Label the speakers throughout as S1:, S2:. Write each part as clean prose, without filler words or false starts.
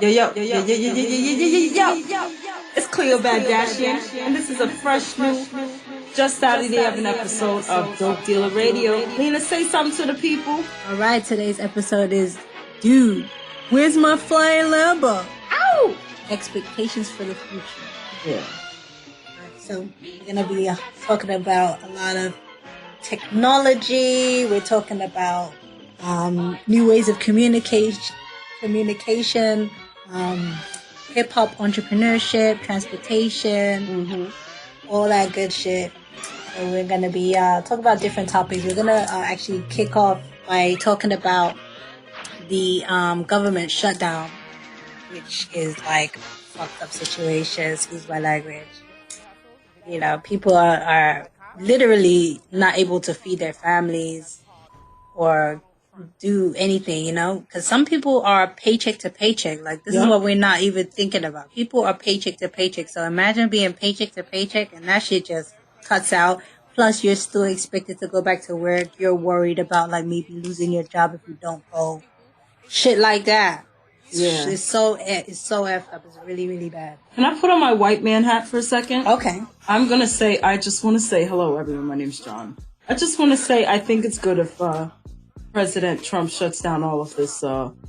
S1: Yo. It's Cleo Badashian, and this is a fresh new, just out of the oven episode of Dope Dealer Radio. Lena, say something to the people.
S2: All right, today's episode is, dude, where's my flying Lambo?
S1: Ow!
S2: Expectations for the future.
S1: Yeah.
S2: So we're going to be talking about a lot of technology. We're talking about new ways of communication, hip-hop entrepreneurship, transportation, all that good shit. And we're going to be talking about different topics. We're going to actually kick off by talking about the government shutdown, which is like a fucked up situation, excuse my language. You know, people are literally not able to feed their families or do anything, you know, because some people are paycheck to paycheck. Like, this is what we're not even thinking about. People are paycheck to paycheck. So imagine being paycheck to paycheck and that shit just cuts out. Plus, you're still expected to go back to work. You're worried about, like, maybe losing your job if you don't go. Shit like that.
S1: Yeah.
S2: It's so effed up. It's really, really bad.
S1: Can I put on my white man hat for a second?
S2: Okay.
S1: I just want to say, hello, everyone. My name's John. I just want to say, I think it's good if President Trump shuts down all of this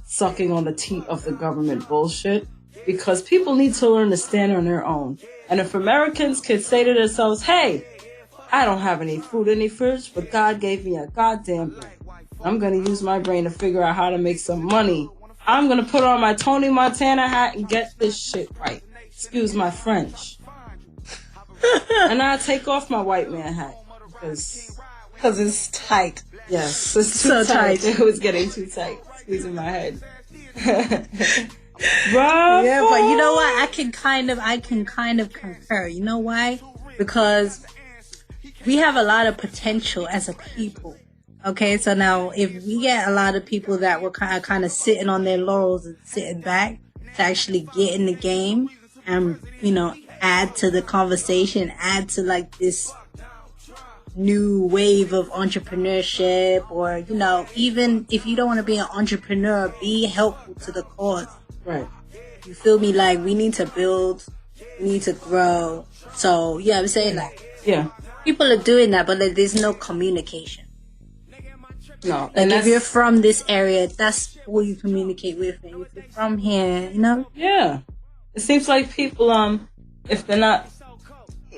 S1: sucking on the teat of the government bullshit, because people need to learn to stand on their own. And if Americans could say to themselves, hey, I don't have any food in the fridge, but God gave me a goddamn brain. I'm going to use my brain to figure out how to make some money. I'm going to put on my Tony Montana hat and get this shit right. Excuse my French. And I'll take off my white man hat. Because
S2: it's tight.
S1: Yes, it's too
S2: so
S1: tight. It was getting too tight. Squeezing my head.
S2: Yeah, but you know what? I can kind of concur. You know why? Because we have a lot of potential as a people. Okay, so now if we get a lot of people that were kind of sitting on their laurels and sitting back to actually get in the game and, you know, add to the conversation, add to like this new wave of entrepreneurship, or, you know, even if you don't want to be an entrepreneur, be helpful to the cause.
S1: Right.
S2: You feel me? Like, we need to build, we need to grow. So, yeah, I'm saying that.
S1: Yeah.
S2: People are doing that, but like, there's no communication.
S1: No.
S2: Like, if you're from this area, that's who you communicate with. And if you're from here, you know?
S1: Yeah. It seems like people, if they're not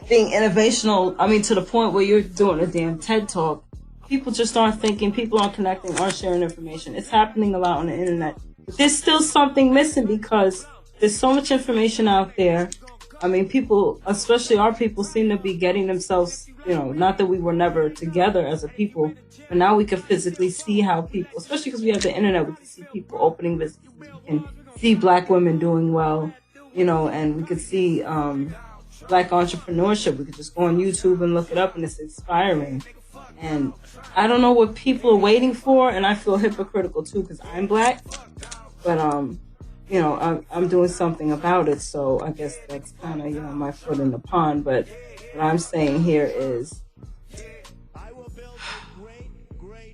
S1: being innovational, to the point where you're doing a damn TED Talk, people just aren't thinking, people aren't connecting, aren't sharing information. It's happening a lot on the internet. But there's still something missing, because there's so much information out there. People, especially our people, seem to be getting themselves, you know, not that we were never together as a people, but now we can physically see how people, especially because we have the internet, we can see people opening businesses, we can see black women doing well, you know, and we could see black entrepreneurship. We could just go on YouTube and look it up, and it's inspiring. And I don't know what people are waiting for, and I feel hypocritical too, because I'm black, but you know, I'm doing something about it, so I guess that's kind of, you know, my foot in the pond. But what I'm saying here is,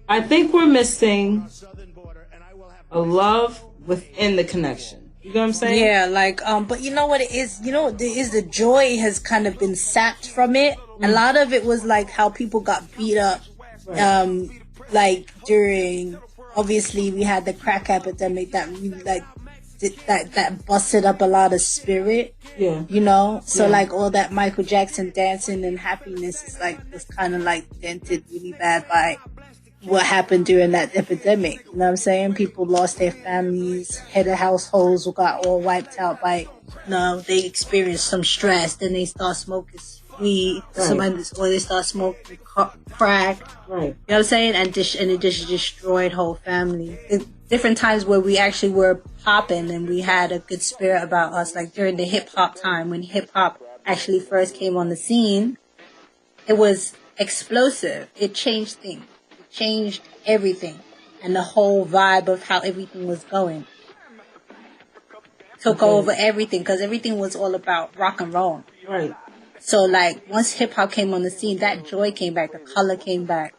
S1: I think we're missing a love within the connection. You know what I'm saying?
S2: Yeah, like, but you know what it is? You know what it is? The joy has kind of been sapped from it. A lot of it was like how people got beat up, like during, obviously we had the crack epidemic that really like, that busted up a lot of spirit, you know. So like all that Michael Jackson dancing and happiness is like, was kind of like dented really bad by what happened during that epidemic. You know what I'm saying? People lost their families, head of households got all wiped out by, you know, they experienced some stress, then they start smoking weed, or they start smoking crack. Right. You know what I'm saying? And it just destroyed whole family. Different times where we actually were popping and we had a good spirit about us, like during the hip hop time, when hip hop actually first came on the scene, it was explosive. It changed things. It changed everything. And the whole vibe of how everything was going took over everything, because everything was all about rock and roll.
S1: Right.
S2: So like, once hip hop came on the scene, that joy came back, the color came back,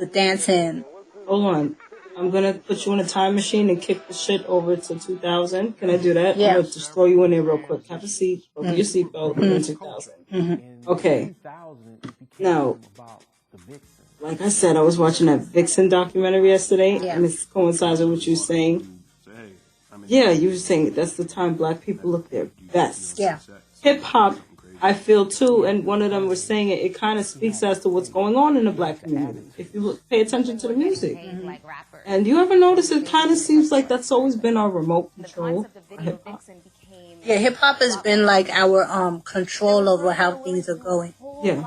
S2: the dancing.
S1: Hold on. I'm gonna put you in a time machine and kick the shit over to 2000. Can I do that?
S2: Yeah.
S1: I'm gonna just throw you in there real quick. Have a seat. Open your seatbelt. We're in 2000. Okay. Now, like I said, I was watching that Vixen documentary yesterday, and it coincides with what you're saying. Yeah, you were saying that's the time black people look their best.
S2: Yeah.
S1: Hip hop, I feel too, and one of them was saying it kind of speaks as to what's going on in the black community. If you pay attention to the music. And you ever notice it kind of seems like that's always been our remote control?
S2: Yeah, hip hop has been like our control over how things are going.
S1: Yeah.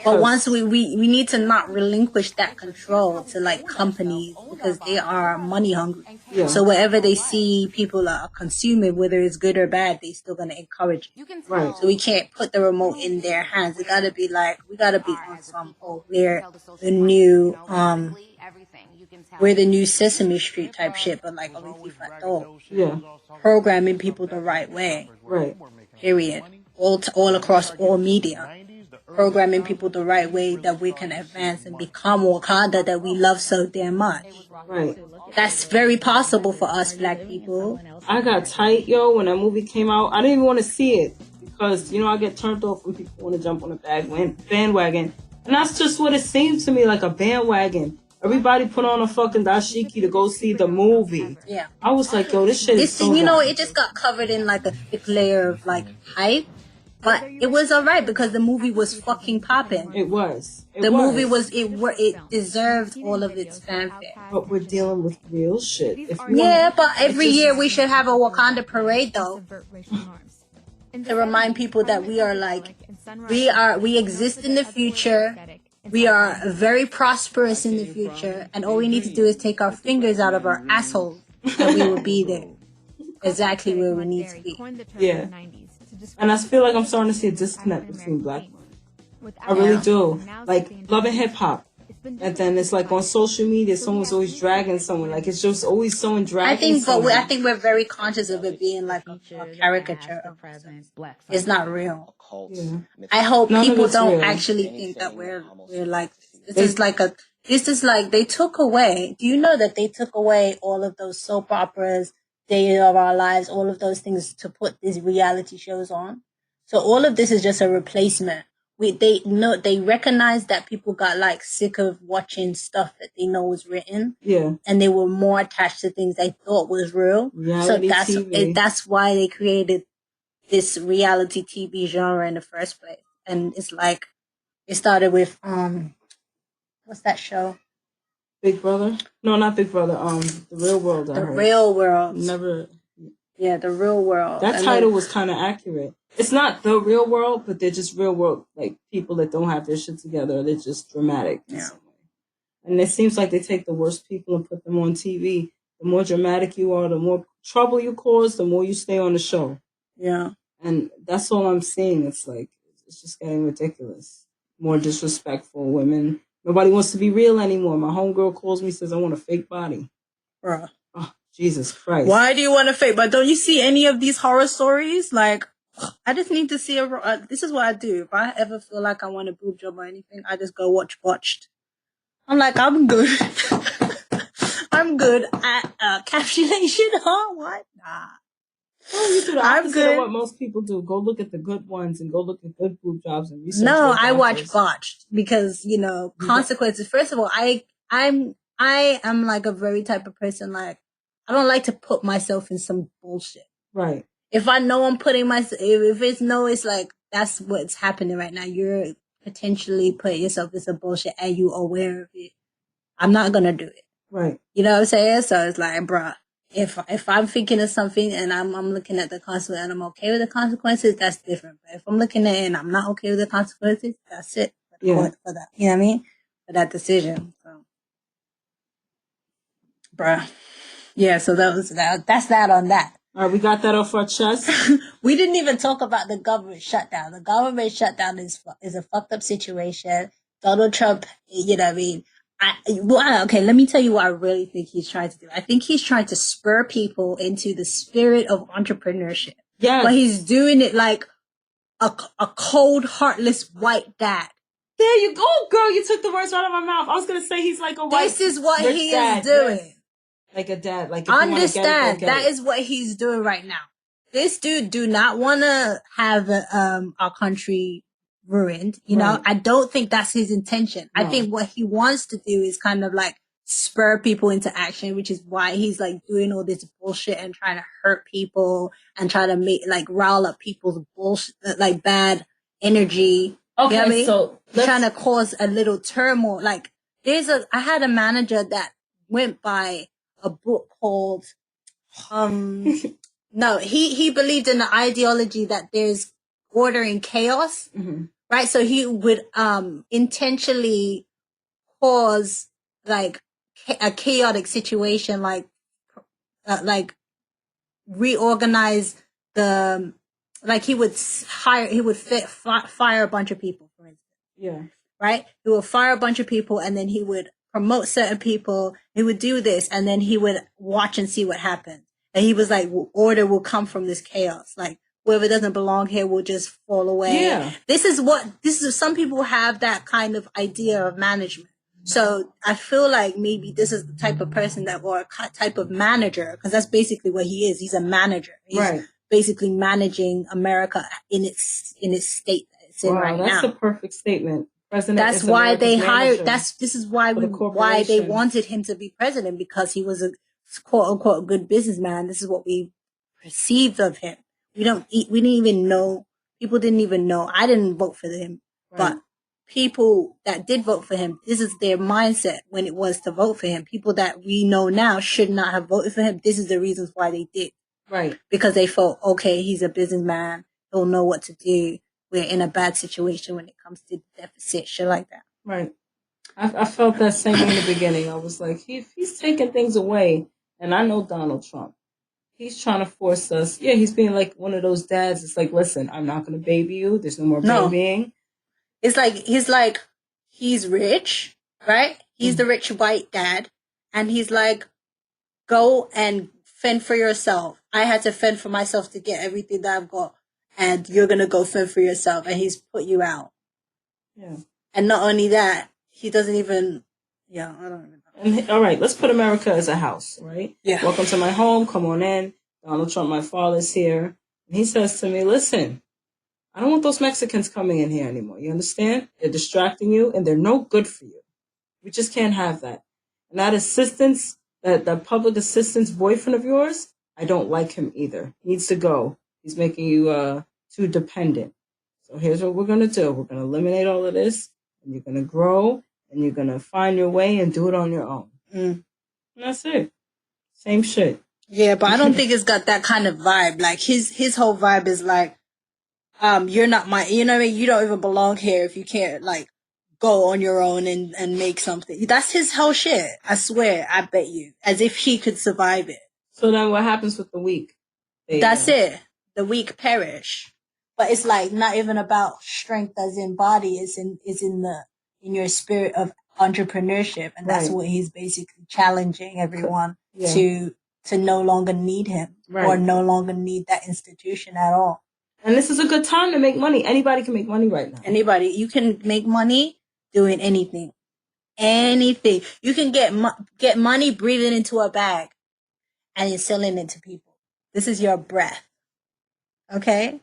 S2: But once we need to not relinquish that control to like companies because they are money hungry.
S1: Yeah.
S2: So wherever they see people are consuming, whether it's good or bad, they still gonna encourage it.
S1: Right.
S2: So we can't put the remote in their hands. It gotta be like we gotta be on some we're the new Sesame Street type shit, but like obviously
S1: Yeah.
S2: programming people the right way.
S1: Right.
S2: Period. All across all media. Programming people the right way that we can advance and become Wakanda that we love so damn much.
S1: Right.
S2: That's very possible for us black people.
S1: I got tight, yo, when that movie came out. I didn't even want to see it because, you know, I get turned off when people want to jump on a bandwagon. And that's just what it seemed to me, like a bandwagon. Everybody put on a fucking dashiki to go see the movie.
S2: Yeah.
S1: I was like, yo, this shit is so
S2: you know,
S1: bad.
S2: it just got covered in like a thick layer of like hype. But it was alright because the movie was fucking popping.
S1: It was.
S2: It deserved all of its fanfare.
S1: But we're dealing with real shit.
S2: But every year we should have a Wakanda parade though. To remind people that we are like, we exist in the future. We are very prosperous in the future. And all we need to do is take our fingers out of our assholes and we will be there. Exactly where we need to be.
S1: Yeah. And I feel like I'm starting to see a disconnect between black women. I really do. Like, loving hip-hop. And then it's like on social media, someone's always dragging someone. Like, it's just always someone dragging someone.
S2: I think we're very conscious of it being like a caricature of person. It's not real.
S1: Yeah.
S2: I hope people don't actually think that we're like, this is like, they took away, do you know that they took away all of those soap operas, Day of Our Lives, all of those things to put these reality shows on. So all of this is just a replacement. They recognize that people got like sick of watching stuff that they know was written.
S1: Yeah.
S2: And they were more attached to things they thought was real.
S1: Reality TV.
S2: That's why they created this reality TV genre in the first place. And it's like, it started with, what's that show?
S1: Big Brother? No, not Big Brother. The Real World.
S2: The Real World.
S1: Never.
S2: Yeah, The Real World.
S1: That title was kind of accurate. It's not The Real World, but they're just real world, like people that don't have their shit together. They're just dramatic.
S2: Yeah.
S1: And it seems like they take the worst people and put them on TV. The more dramatic you are, the more trouble you cause, the more you stay on the show.
S2: Yeah.
S1: And that's all I'm seeing. It's like, it's just getting ridiculous. More disrespectful women. Nobody wants to be real anymore. My homegirl calls me, says, I want a fake body.
S2: Bruh.
S1: Oh, Jesus Christ.
S2: Why do you want a fake body? Don't you see any of these horror stories? Like, I just need to see this is what I do. If I ever feel like I want a boob job or anything, I just go watch Botched. I'm like, I'm good. I'm good at capsulation. Huh? What? Nah.
S1: Oh, you do the opposite of what most people do. Go look at the good ones and go look at good boob jobs and research.
S2: No, I watch Botched because, you know, consequences. First of all, I am like a very type of person, like, I don't like to put myself in some bullshit.
S1: Right.
S2: If I know I'm putting myself, it's like, that's what's happening right now. You're potentially putting yourself in some bullshit and you aware of it. I'm not going to do it.
S1: Right.
S2: You know what I'm saying? So it's like, bruh, if I'm thinking of something and I'm looking at the consequences and I'm okay with the consequences, that's different. But if I'm looking at it and I'm not okay with the consequences, that's it.
S1: Yeah.
S2: For that. You know what I mean? For that decision. So, bruh. Yeah, so that's that on that.
S1: All right, we got that off our chest.
S2: We didn't even talk about the government shutdown. The government shutdown is a fucked up situation. Donald Trump, you know what I mean? Okay, let me tell you what I really think he's trying to do. I think he's trying to spur people into the spirit of entrepreneurship.
S1: Yeah.
S2: But he's doing it like a cold, heartless white dad.
S1: There you go, girl. You took the words right out of my mouth. I was gonna say he's like a white.
S2: This is what
S1: rich
S2: he
S1: dad,
S2: is doing.
S1: yes. Like a dad. Like if you wanna
S2: Understand,
S1: get
S2: that
S1: it.
S2: is what he's doing right now. This dude do not want to have our country ruined. You know, I don't think that's his intention. No. I think what he wants to do is kind of like spur people into action, which is why he's like doing all this bullshit and trying to hurt people and try to make like rile up people's bullshit, like bad energy. Okay, you know what I mean? So trying to cause a little turmoil. Like I had a manager that went by a book called no, he believed in the ideology that there's order in chaos, right? So he would intentionally cause like a chaotic situation, like reorganize the, like he would fire a bunch of people, for instance. Yeah. Right? He would fire a bunch of people and then he would promote certain people. He would do this and then he would watch and see what happened. And he was like, order will come from this chaos. Like whoever doesn't belong here will just fall away. Yeah. Some people have that kind of idea of management. So I feel like maybe this is the type of person or a type of manager, because that's basically what he is. He's a manager. He's basically managing America in its state that it's in right now. That's a perfect statement. President. That's why they hired. This is why they wanted him to be president, because he was a quote unquote good businessman. This is what we perceived of him. We didn't even know. People didn't even know. I didn't vote for him, but people that did vote for him, this is their mindset when it was to vote for him. People that we know now should not have voted for him. This is the reasons why they did. Right. Because they felt, okay, he's a businessman. He'll know what to do. We're in a bad situation when it comes to deficit, shit like that. Right. I felt that same in the beginning. I was like, he's taking things away. And I know Donald Trump. He's trying to force us. Yeah, he's being like one of those dads. It's like, listen, I'm not going to baby you. There's no more babying. It's like, he's rich, right? He's the rich white dad. And he's like, go and fend for yourself. I had to fend for myself to get everything that I've got. And you're going to go fend for yourself. And he's put you out. Yeah. And not only that, he doesn't even, I don't even know. And, all right, let's put America as a house, right? Yeah. Welcome to my home. Come on in. Donald Trump, my father's here. And he says to me, listen, I don't want those Mexicans coming in here anymore. You understand? They're distracting you and they're no good for you. We just can't have that. And that assistance, that public assistance boyfriend of yours, I don't like him either. He needs to go. He's making you too dependent. So here's what we're going to do. We're going to eliminate all of this and you're going to grow and you're going to find your way and do it on your own. And that's it. Same shit. Yeah, but I don't think it's got that kind of vibe. Like his whole vibe is like, you're not my, you know what I mean? You don't even belong here if you can't like go on your own and make something. That's his whole shit. I swear. I bet you. As if he could survive it. So then what happens with the weak? That's it. The weak perish. But it's like not even about strength as in body. It's in your spirit of entrepreneurship. And that's what he's basically challenging everyone to no longer need him or no longer need that institution at all. And this is a good time to make money. Anybody can make money right now. Anybody. You can make money doing anything. Anything. You can get money breathing into a bag and you're selling it to people. This is your breath. Okay?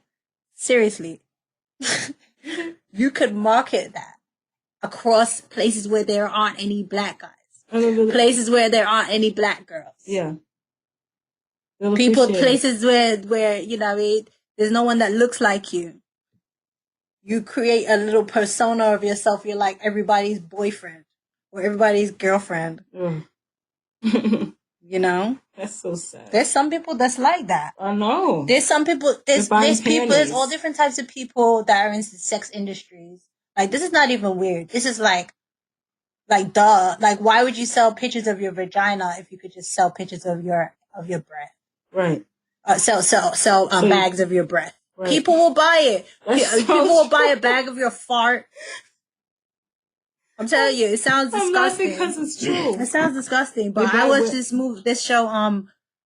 S2: Seriously. You could market that across places where there aren't any black guys. Places where there aren't any black girls. Yeah. Places where, you know, there's no one that looks like you. You create a little persona of yourself. You're like everybody's boyfriend or everybody's girlfriend. You know? That's so sad. There's some people that's like that. I know. There's some people, there's people, there's all different types of people that are in the sex industries. Like, this is not even weird. This is like duh. Like, why would you sell pictures of your vagina if you could just sell pictures of your breath? Right. Sell bags of your breath. Right. People will buy it. People will buy a bag of your fart. I'm telling you, it sounds disgusting. I'm laughing because it's true. It sounds disgusting. But I watched this show,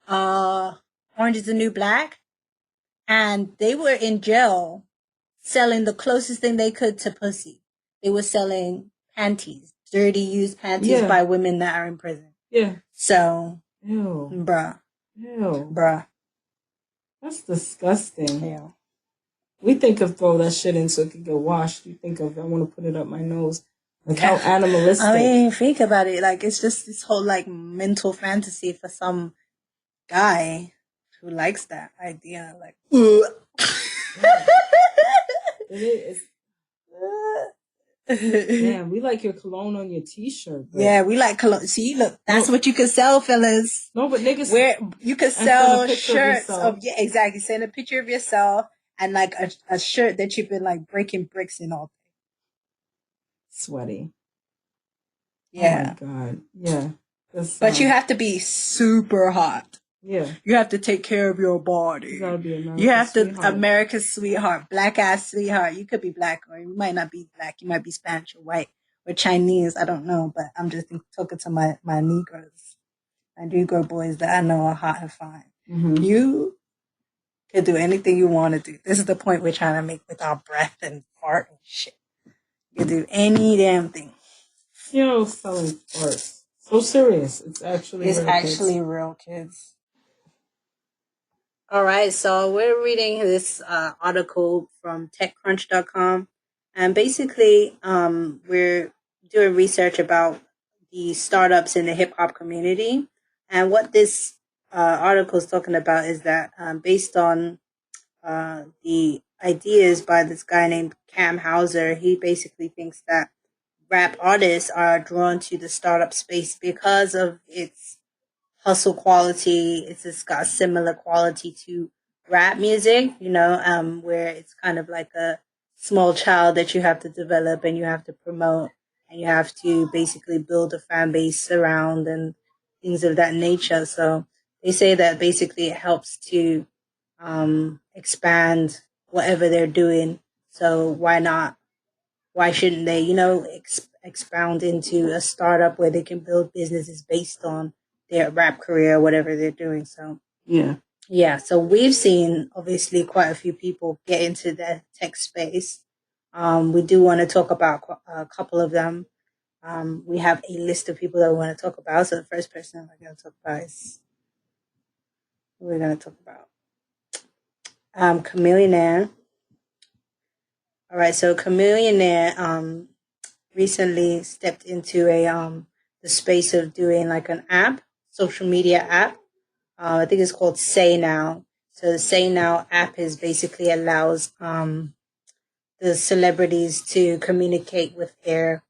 S2: Orange is the New Black, and they were in jail selling the closest thing they could to pussy. they were selling panties, dirty used panties by women that are in prison.
S1: Yeah.
S2: So,
S1: ew,
S2: bruh.
S1: Ew.
S2: Bruh.
S1: That's disgusting.
S2: Yeah.
S1: We think of throw that shit in so it can get washed. We think of I want to put it up my nose. Like how animalistic.
S2: I mean, think about it. Like it's just this whole like mental fantasy for some guy who likes that idea. Like,
S1: it is. Damn, we like your cologne on your t-shirt. Bro.
S2: Yeah, we like cologne. See, look, that's what you could sell, fellas.
S1: No, but niggas,
S2: where you could sell shirts of yeah, exactly. Send a picture of yourself and like a shirt that you've been like breaking bricks in all day.
S1: Sweaty.
S2: Yeah.
S1: Oh my god. Yeah.
S2: But you have to be super hot.
S1: Yeah.
S2: You have to take care of your body.
S1: You gotta be
S2: America's sweetheart, black ass sweetheart. You could be black or you might not be black. You might be Spanish or white or Chinese. I don't know, but I'm just talking to my Negroes. My Negro boys that I know are hot and fine. Mm-hmm. You could do anything you want to do. This is the point we're trying to make with our breath and fart and shit. You can do any damn thing.
S1: Selling farts. So serious. It's actually
S2: real, kids. All right, so we're reading this article from TechCrunch.com, and basically, we're doing research about the startups in the hip hop community, and what this article is talking about is that based on the ideas by this guy named Cam Hauser, he basically thinks that rap artists are drawn to the startup space because of its hustle quality. It's just got a similar quality to rap music, where it's kind of like a small child that you have to develop and you have to promote and you have to basically build a fan base around and things of that nature. So they say that basically it helps to expand whatever they're doing. So why not? Why shouldn't they, expound into a startup where they can build businesses based on their rap career or whatever they're doing? So yeah. So we've seen obviously quite a few people get into the tech space. We do want to talk about a couple of them. We have a list of people that we want to talk about. So the first person we're going to talk about is Chameleonaire. All right, so Chameleonaire recently stepped into the space of doing like an app, social media app. I think it's called Say Now. So the Say Now app is basically allows the celebrities to communicate with their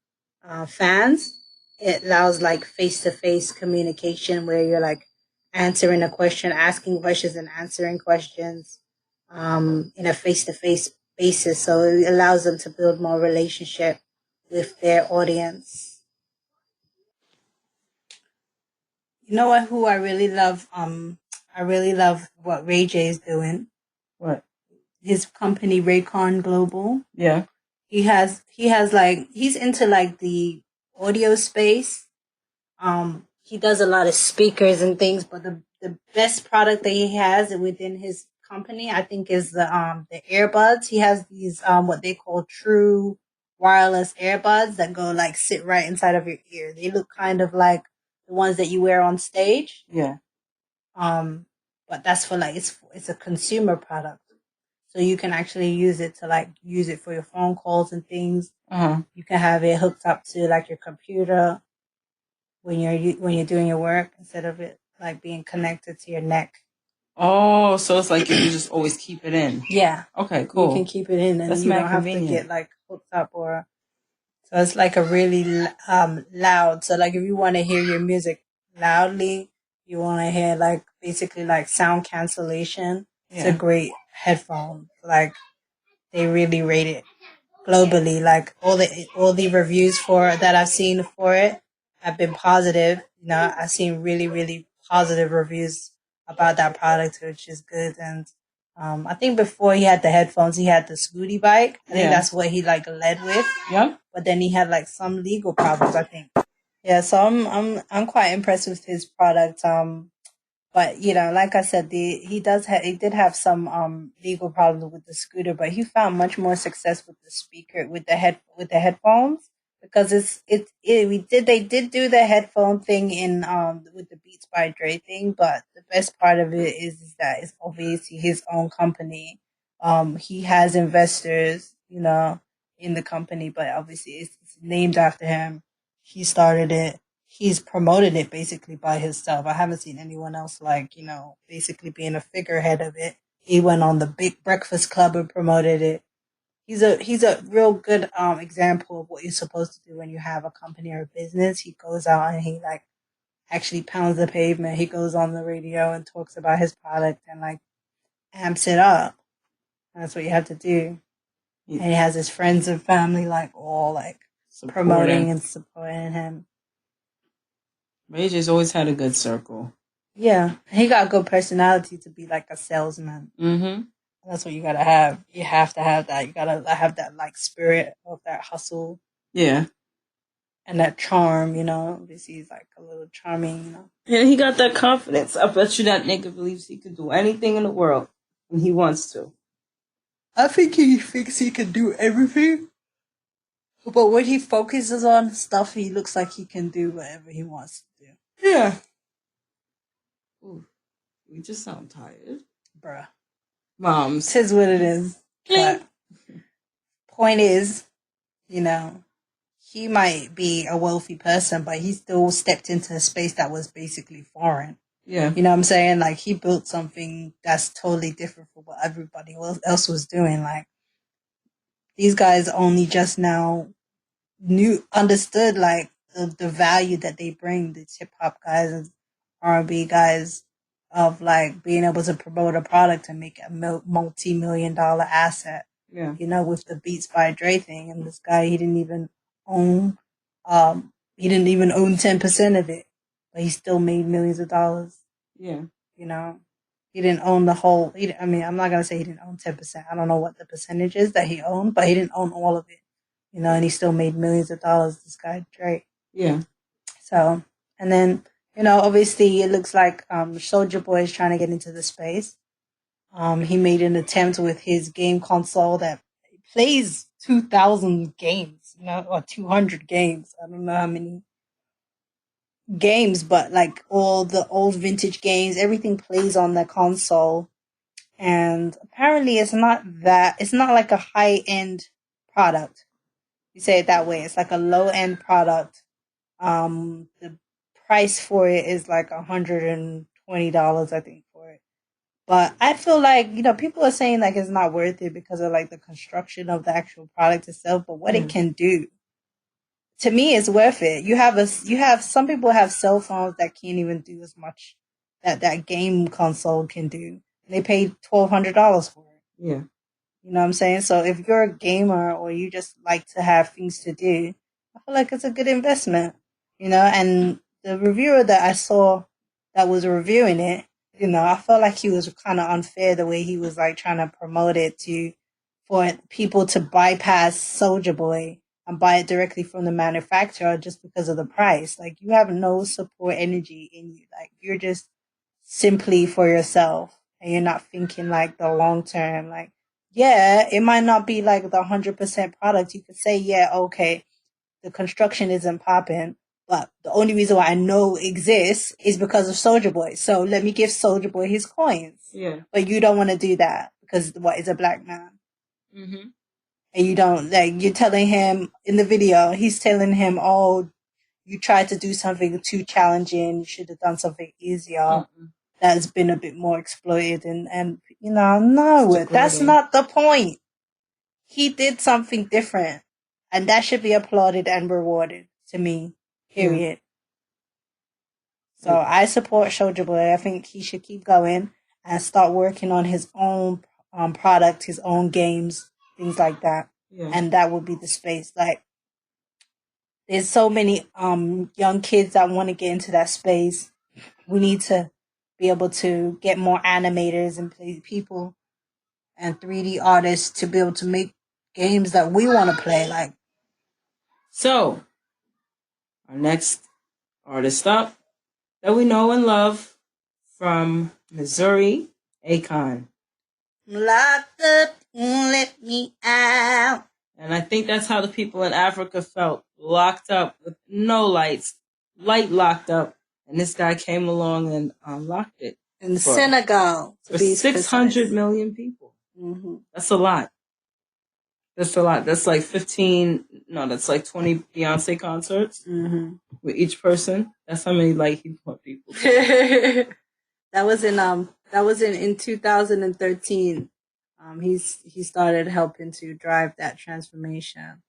S2: fans. It allows like face-to-face communication where you're like answering a question, asking questions and answering questions in a face-to-face basis. So it allows them to build more relationship with their audience. You know what? Who I really love? I really love what Ray J is doing.
S1: What?
S2: His company Raycon Global.
S1: Yeah.
S2: He's into like the audio space. He does a lot of speakers and things, but the best product that he has within his company, I think, is the earbuds. He has these what they call true wireless earbuds that go like sit right inside of your ear. They look kind of like the ones that you wear on stage.
S1: Yeah.
S2: But that's for like it's a consumer product, so you can actually use it for your phone calls and things. You can have it hooked up to like your computer when you're doing your work instead of it like being connected to your neck.
S1: Oh, so it's like you can just always keep it in.
S2: Yeah.
S1: Okay, cool.
S2: You can keep it in, and you don't have to get like hooked up or. So it's like a really loud. So like if you want to hear your music loudly, you want to hear like basically like sound cancellation. Yeah. It's a great headphone. Like they really rate it globally. Like all the reviews that I've seen for it have been positive. I've seen really, really positive reviews about that product, which is good. And I think before he had the headphones, he had the Scooty bike. I think that's what he like led with.
S1: Yeah.
S2: But then he had like some legal problems, I think. Yeah, so I'm quite impressed with his product. But like I said, he did have some legal problems with the scooter, but he found much more success with the speaker with the headphones, because they did do the headphone thing in with the Beats by Dre thing, but the best part of it is that it's obviously his own company. He has investors, in the company, but obviously it's named after him. He started it. He's promoted it basically by himself. I haven't seen anyone else basically being a figurehead of it. He went on the Big Breakfast Club and promoted it. He's a real good example of what you're supposed to do when you have a company or a business. He goes out and he actually pounds the pavement. He goes on the radio and talks about his product and amps it up. That's what you have to do. Yeah. And he has his friends and family all promoting and supporting him.
S1: Ray J's always had a good circle.
S2: Yeah, he got a good personality to be like a salesman.
S1: Mm-hmm.
S2: That's what you gotta have. You have to have that. You gotta have that spirit of that hustle.
S1: Yeah.
S2: And that charm, Obviously, he's a little charming,
S1: And he got that confidence. I bet you that nigga believes he could do anything in the world when he wants to.
S2: I think he thinks he can do everything. But when he focuses on stuff, he looks like he can do whatever he wants to do.
S1: Yeah. Ooh, we just sound tired.
S2: Bruh.
S1: Moms.
S2: Tis what it is. But point is, he might be a wealthy person, but he still stepped into a space that was basically foreign.
S1: Yeah.
S2: You know what I'm saying? He built something that's totally different from what everybody else was doing. These guys only just now understood the value that they bring, these hip hop guys and R&B guys, of being able to promote a product and make a multi-million-dollar asset.
S1: Yeah.
S2: With the Beats by Dre thing, and this guy, he didn't even own 10% of it, but he still made millions of dollars.
S1: Yeah.
S2: He didn't own the whole. I'm not gonna say he didn't own 10%. I don't know what the percentage is that he owned, but he didn't own all of it. And he still made millions of dollars. This guy Dre.
S1: Yeah.
S2: So, and then obviously it looks like Soulja Boy is trying to get into the space. He made an attempt with his game console that plays 2,000 games, or 200 games. I don't know how many games, but all the old vintage games, everything plays on the console. And apparently it's not like a high-end product. You say it that way. It's like a low-end product. The price for it is $120, I think, for it. But I feel people are saying it's not worth it because of the construction of the actual product itself, but what it can do. To me, it's worth it. You have some people have cell phones that can't even do as much that game console can do. They paid $1,200 for it.
S1: Yeah.
S2: You know what I'm saying? So if you're a gamer or you just like to have things to do, I feel like it's a good investment. And the reviewer that I saw that was reviewing it, I felt like he was kind of unfair the way he was trying to promote it for people to bypass Soulja Boy and buy it directly from the manufacturer just because of the price. You have no support energy in you. You're just simply for yourself and you're not thinking the long term. Yeah, it might not be the 100% product. You could say, yeah, okay, the construction isn't popping, but the only reason why I know it exists is because of Soulja Boy. So let me give Soulja Boy his coins.
S1: Yeah.
S2: But you don't want to do that because is a black man.
S1: Mm-hmm.
S2: And you don't, you're telling him in the video, he's telling him, oh, you tried to do something too challenging. You should have done something easier. Mm-mm. That's been a bit more exploited and no, that's not the point. He did something different and that should be applauded and rewarded to me, period. Yeah. So I support Soulja Boy. I think he should keep going and start working on his own product, his own games, things like that. Yeah. And that would be the space. There's so many young kids that want to get into that space. We need to be able to get more animators and people and 3D artists to be able to make games that we want to play.
S1: So, our next artist up that we know and love, from Missouri, Akon.
S2: Locked up, won't let me out.
S1: And I think that's how the people in Africa felt. Locked up with no lights. Light locked up. And this guy came along and unlocked it.
S2: In Senegal.
S1: For 600 million people.
S2: Mm-hmm.
S1: That's a lot. That's a lot. That's like 20 Beyonce concerts with each person. That's how many light he put people.
S2: That was in 2013. He started helping to drive that transformation.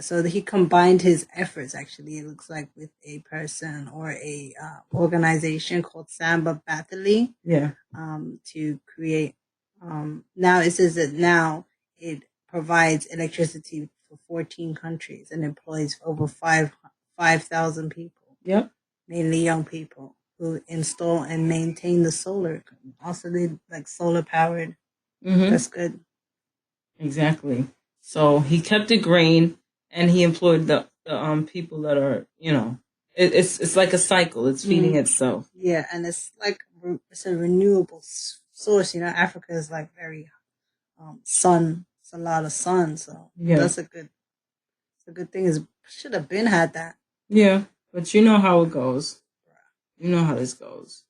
S2: So he combined his efforts, actually, it looks like, with a person or a organization called Samba Batali.
S1: Yeah.
S2: To create. Now it says that now it provides electricity for 14 countries and employs over 5,000 people.
S1: Yep.
S2: Mainly young people who install and maintain the solar. Also, they like solar powered. Mm-hmm. That's good.
S1: Exactly. So he kept it green, and he employed the people that are, it's like a cycle. It's feeding itself.
S2: Yeah, and it's a renewable source. Africa is like very sun. It's a lot of sun, so that's a good thing. Is should have been had that. Yeah,
S1: but you know how it goes. You know how this goes.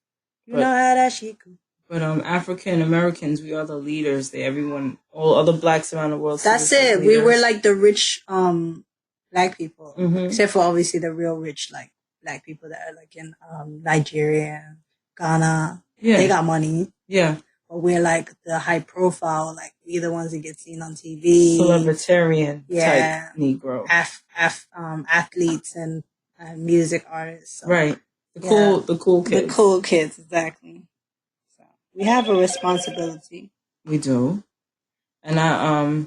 S2: You know how that shit goes.
S1: But African Americans, we are the leaders. All other blacks around the world.
S2: That's it. We were like the rich black people, except for obviously the real rich like black people that are like in Nigeria, Ghana. Yeah, they got money.
S1: Yeah,
S2: but we're like the high profile, like we're the ones that get seen on TV,
S1: celebritarian type Negro,
S2: athletes and music artists. So,
S1: right, the cool kids,
S2: exactly. We have a responsibility.
S1: We do. And I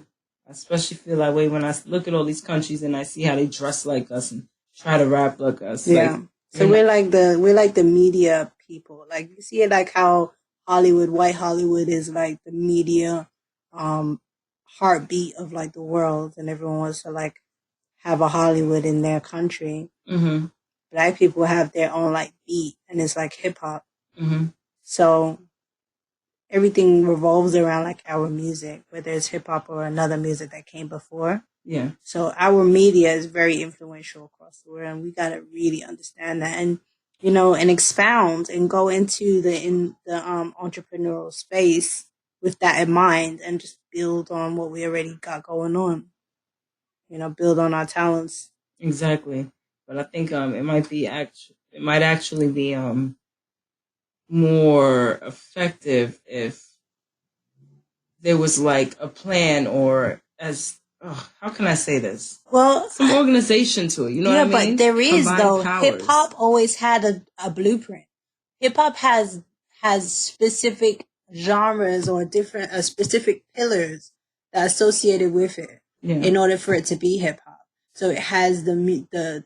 S1: especially feel that way when I look at all these countries and I see how they dress like us and try to rap like us.
S2: Yeah. Like, so we're like the media people. Like you see it like how white Hollywood is like the media heartbeat of like the world, and everyone wants to like have a Hollywood in their country. Mm-hmm. Black people have their own like beat, and it's like hip hop. Mm-hmm. So everything revolves around like our music, whether it's hip hop or another music that came before. Yeah. So our media is very influential across the world, and we gotta really understand that, and and expound and go into the entrepreneurial space with that in mind, and just build on what we already got going on. Build on our talents.
S1: Exactly. But I think it might actually be more effective if there was like a plan, or how can I say this? Well, some organization to it. You know what I mean?
S2: Yeah, but there is though. Hip hop always had a blueprint. Hip hop has specific genres or different specific pillars that are associated with it in order for it to be hip hop. So it has the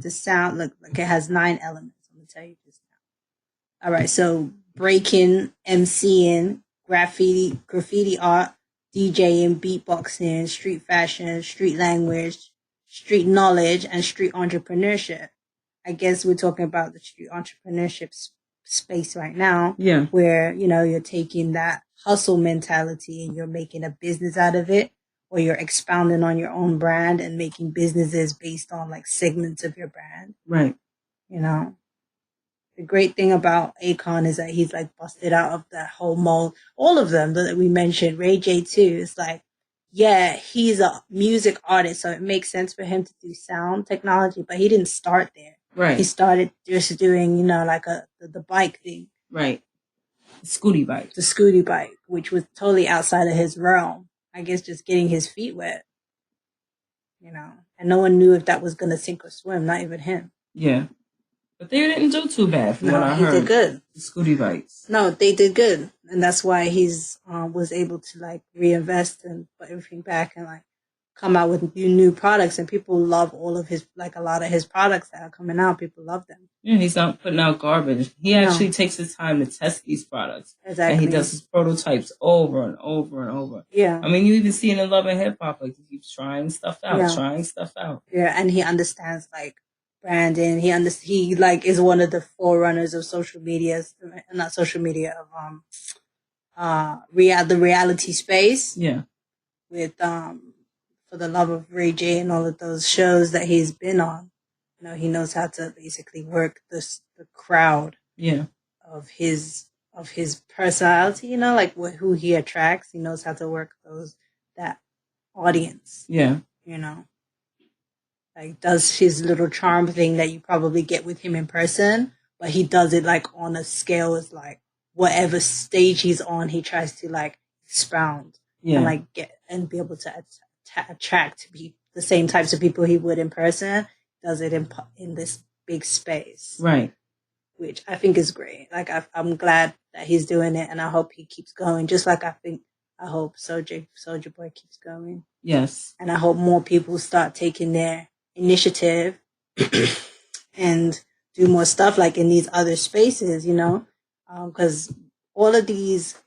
S2: sound like it has 9 elements. I'm gonna tell you this now. All right, so breaking, MCing, graffiti art, DJing, beatboxing, street fashion, street language, street knowledge, and street entrepreneurship. I guess we're talking about the street entrepreneurship space right now. Yeah. Where, you're taking that hustle mentality and you're making a business out of it, or you're expounding on your own brand and making businesses based on like segments of your brand. Right. The great thing about Akon is that he's like busted out of that whole mold. All of them that we mentioned, Ray J too, it's like, yeah, he's a music artist, so it makes sense for him to do sound technology, but he didn't start there. Right. He started just doing, like the bike thing.
S1: Right. The scooty
S2: bike, which was totally outside of his realm. I guess just getting his feet wet. And no one knew if that was going to sink or swim, not even him.
S1: Yeah. But they didn't do too bad from what I heard.
S2: He did good.
S1: The scooty bikes.
S2: No, they did good. And that's why he's was able to like reinvest and put everything back and like come out with new products. And people love a lot of his products that are coming out. People love them.
S1: Yeah, he's not putting out garbage. He actually takes his time to test these products. Exactly. And he does his prototypes over and over and over. Yeah. I mean, you even see it in Love and Hip Hop. Like, he keeps trying stuff out. Yeah, and
S2: he understands like branding. He like is one of the forerunners of social media, not social media, of the reality space.
S1: Yeah.
S2: With For the Love of Ray J and all of those shows that he's been on. You know, he knows how to basically work the crowd.
S1: Yeah.
S2: Of his personality, you know, like who he attracts. He knows how to work that audience.
S1: Yeah.
S2: You know, like does his little charm thing that you probably get with him in person, but he does it like on a scale is like whatever stage he's on, he tries to like expound and like get and be able to attract the same types of people he would in person. Does it in this big space,
S1: right?
S2: Which I think is great. Like I'm glad that he's doing it, and I hope he keeps going. Just like I hope Soulja Boy keeps going.
S1: Yes,
S2: and I hope more people start taking their initiative and do more stuff like in these other spaces. You know, because all of these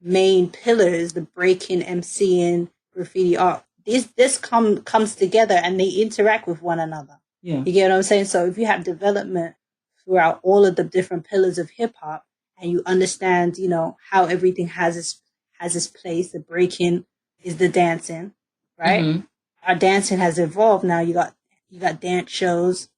S2: main pillars, the breaking, MCing, graffiti art, this comes together and they interact with one another.
S1: Yeah,
S2: you get what I'm saying. So if you have development throughout all of the different pillars of hip hop, and you understand, you know, how everything has its place. The breaking is the dancing, right? Mm-hmm. Our dancing has evolved now. You got dance shows,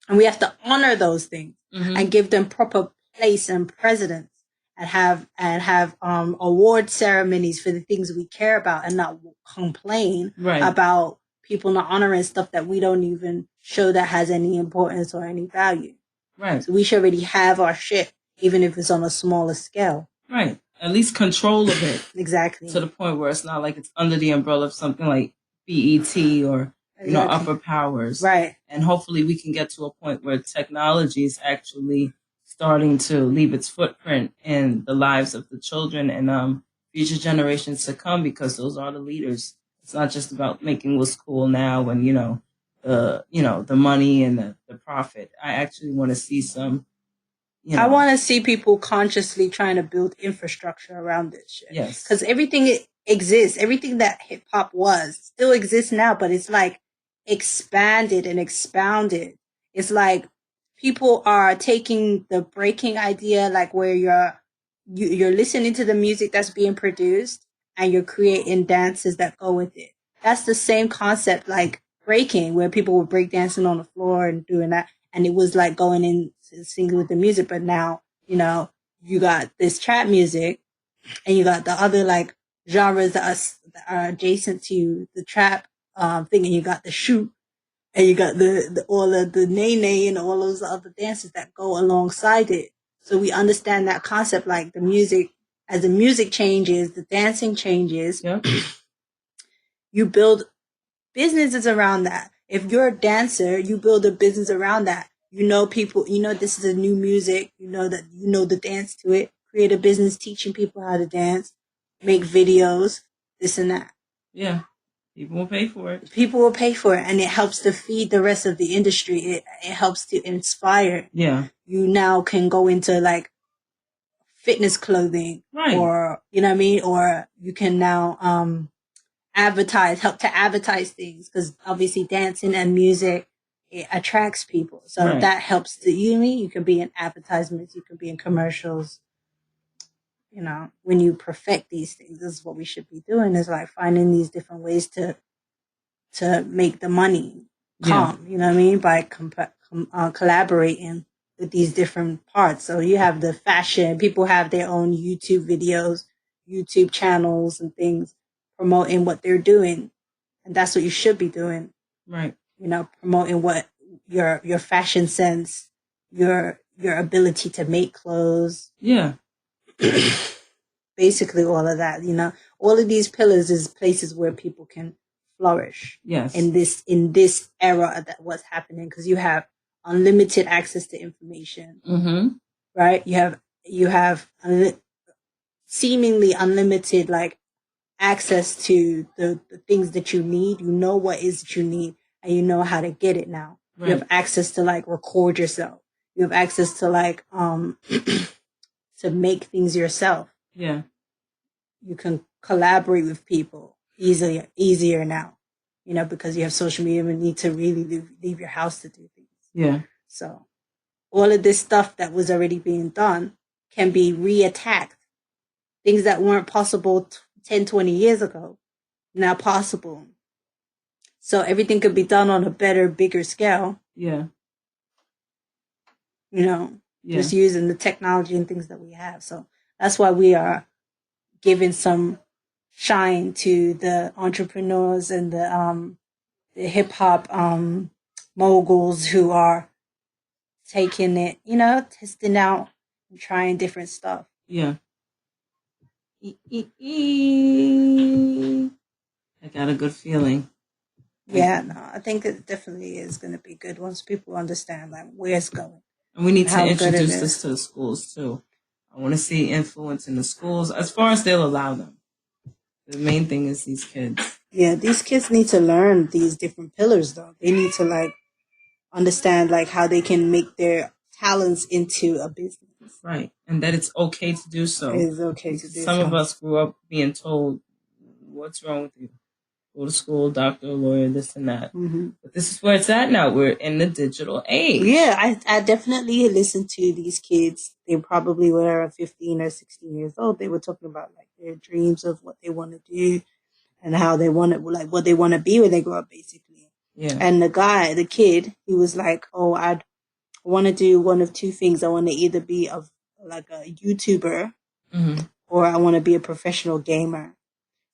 S2: and we have to honor those things and give them proper place and precedence, and have award ceremonies for the things we care about, and not complain about people not honoring stuff that we don't even show that has any importance or any value.
S1: Right.
S2: So we should already have our shit, even if it's on a smaller scale.
S1: Right. At least control of it.
S2: Exactly.
S1: To the point where it's not like it's under the umbrella of something like BET or, you know, upper powers.
S2: Right.
S1: And hopefully we can get to a point where technology is actually starting to leave its footprint in the lives of the children and future generations to come, because those are the leaders. It's not just about making what's cool now and, the money and the profit. I actually want to see some,
S2: I want to see people consciously trying to build infrastructure around this shit.
S1: Yes.
S2: Because everything exists. Everything that hip hop was still exists now, but it's like expanded and expounded. It's like people are taking the breaking idea, like where you're listening to the music that's being produced and you're creating dances that go with it. That's the same concept like breaking, where people were break dancing on the floor and doing that. And it was like going in to sing with the music. But now, you know, you got this trap music and you got the other like genres that are adjacent to the trap thing. And you got the shoot and you got the all of the nay and all those other dances that go alongside it. So we understand that concept, like the music, as the music changes, the dancing changes.
S1: Yeah.
S2: You build businesses around that. If you're a dancer, you build a business around that. You know people, you know this is a new music, you know that you know the dance to it. Create a business teaching people how to dance, make videos, this and that.
S1: Yeah. People will pay for it.
S2: People will pay for it, and it helps to feed the rest of the industry. It helps to inspire.
S1: Yeah.
S2: You now can go into like fitness clothing.
S1: Right.
S2: Or, you know what I mean? Or you can now help to advertise things, because obviously dancing and music, it attracts people. So that helps you can be in advertisements, you can be in commercials. You know, when you perfect these things, this is what we should be doing, is like finding these different ways to make the money come, you know what I mean? By collaborating with these different parts. So you have the fashion, people have their own YouTube videos, YouTube channels and things, promoting what they're doing. And that's what you should be doing.
S1: Right.
S2: You know, promoting what your fashion sense, your ability to make clothes.
S1: Yeah.
S2: Basically all of that, you know. All of these pillars is places where people can flourish.
S1: Yes.
S2: In this era that what's happening, because you have unlimited access to information.
S1: Mm-hmm.
S2: Right? You have seemingly unlimited like access to the things that you need. You know what is that you need, and you know how to get it now. Right. You have access to like record yourself. You have access to like to make things yourself.
S1: Yeah.
S2: You can collaborate with people easier now. You know, because you have social media and need to really leave your house to do things.
S1: Yeah.
S2: So all of this stuff that was already being done can be reattacked. Things that weren't possible 10, 20 years ago, now possible. So everything could be done on a better, bigger scale.
S1: Yeah.
S2: You know, just using the technology and things that we have. So that's why we are giving some shine to the entrepreneurs and the hip hop moguls who are taking it, you know, testing out and trying different stuff.
S1: Yeah. I got a good feeling.
S2: Yeah, no, I think it definitely is going to be good once people understand like where it's going.
S1: And we need to introduce this to the schools too. I want to see influence in the schools as far as they'll allow them. The main thing is these kids.
S2: Yeah, these kids need to learn these different pillars though. They need to like understand like how they can make their talents into a business.
S1: Right. And that it's okay to do so.
S2: It is okay to do
S1: Some of us grew up being told, what's wrong with you? Go to school, doctor, lawyer, this and that. Mm-hmm. But this is where it's at now. We're in the digital age.
S2: Yeah, I definitely listened to these kids. They probably were 15 or 16 years old. They were talking about like their dreams of what they want to do and how they want to, like what they want to be when they grow up, basically.
S1: Yeah.
S2: And the kid, he was like, oh, I want to do one of two things. I want to either be like a YouTuber mm-hmm. or I want to be a professional gamer.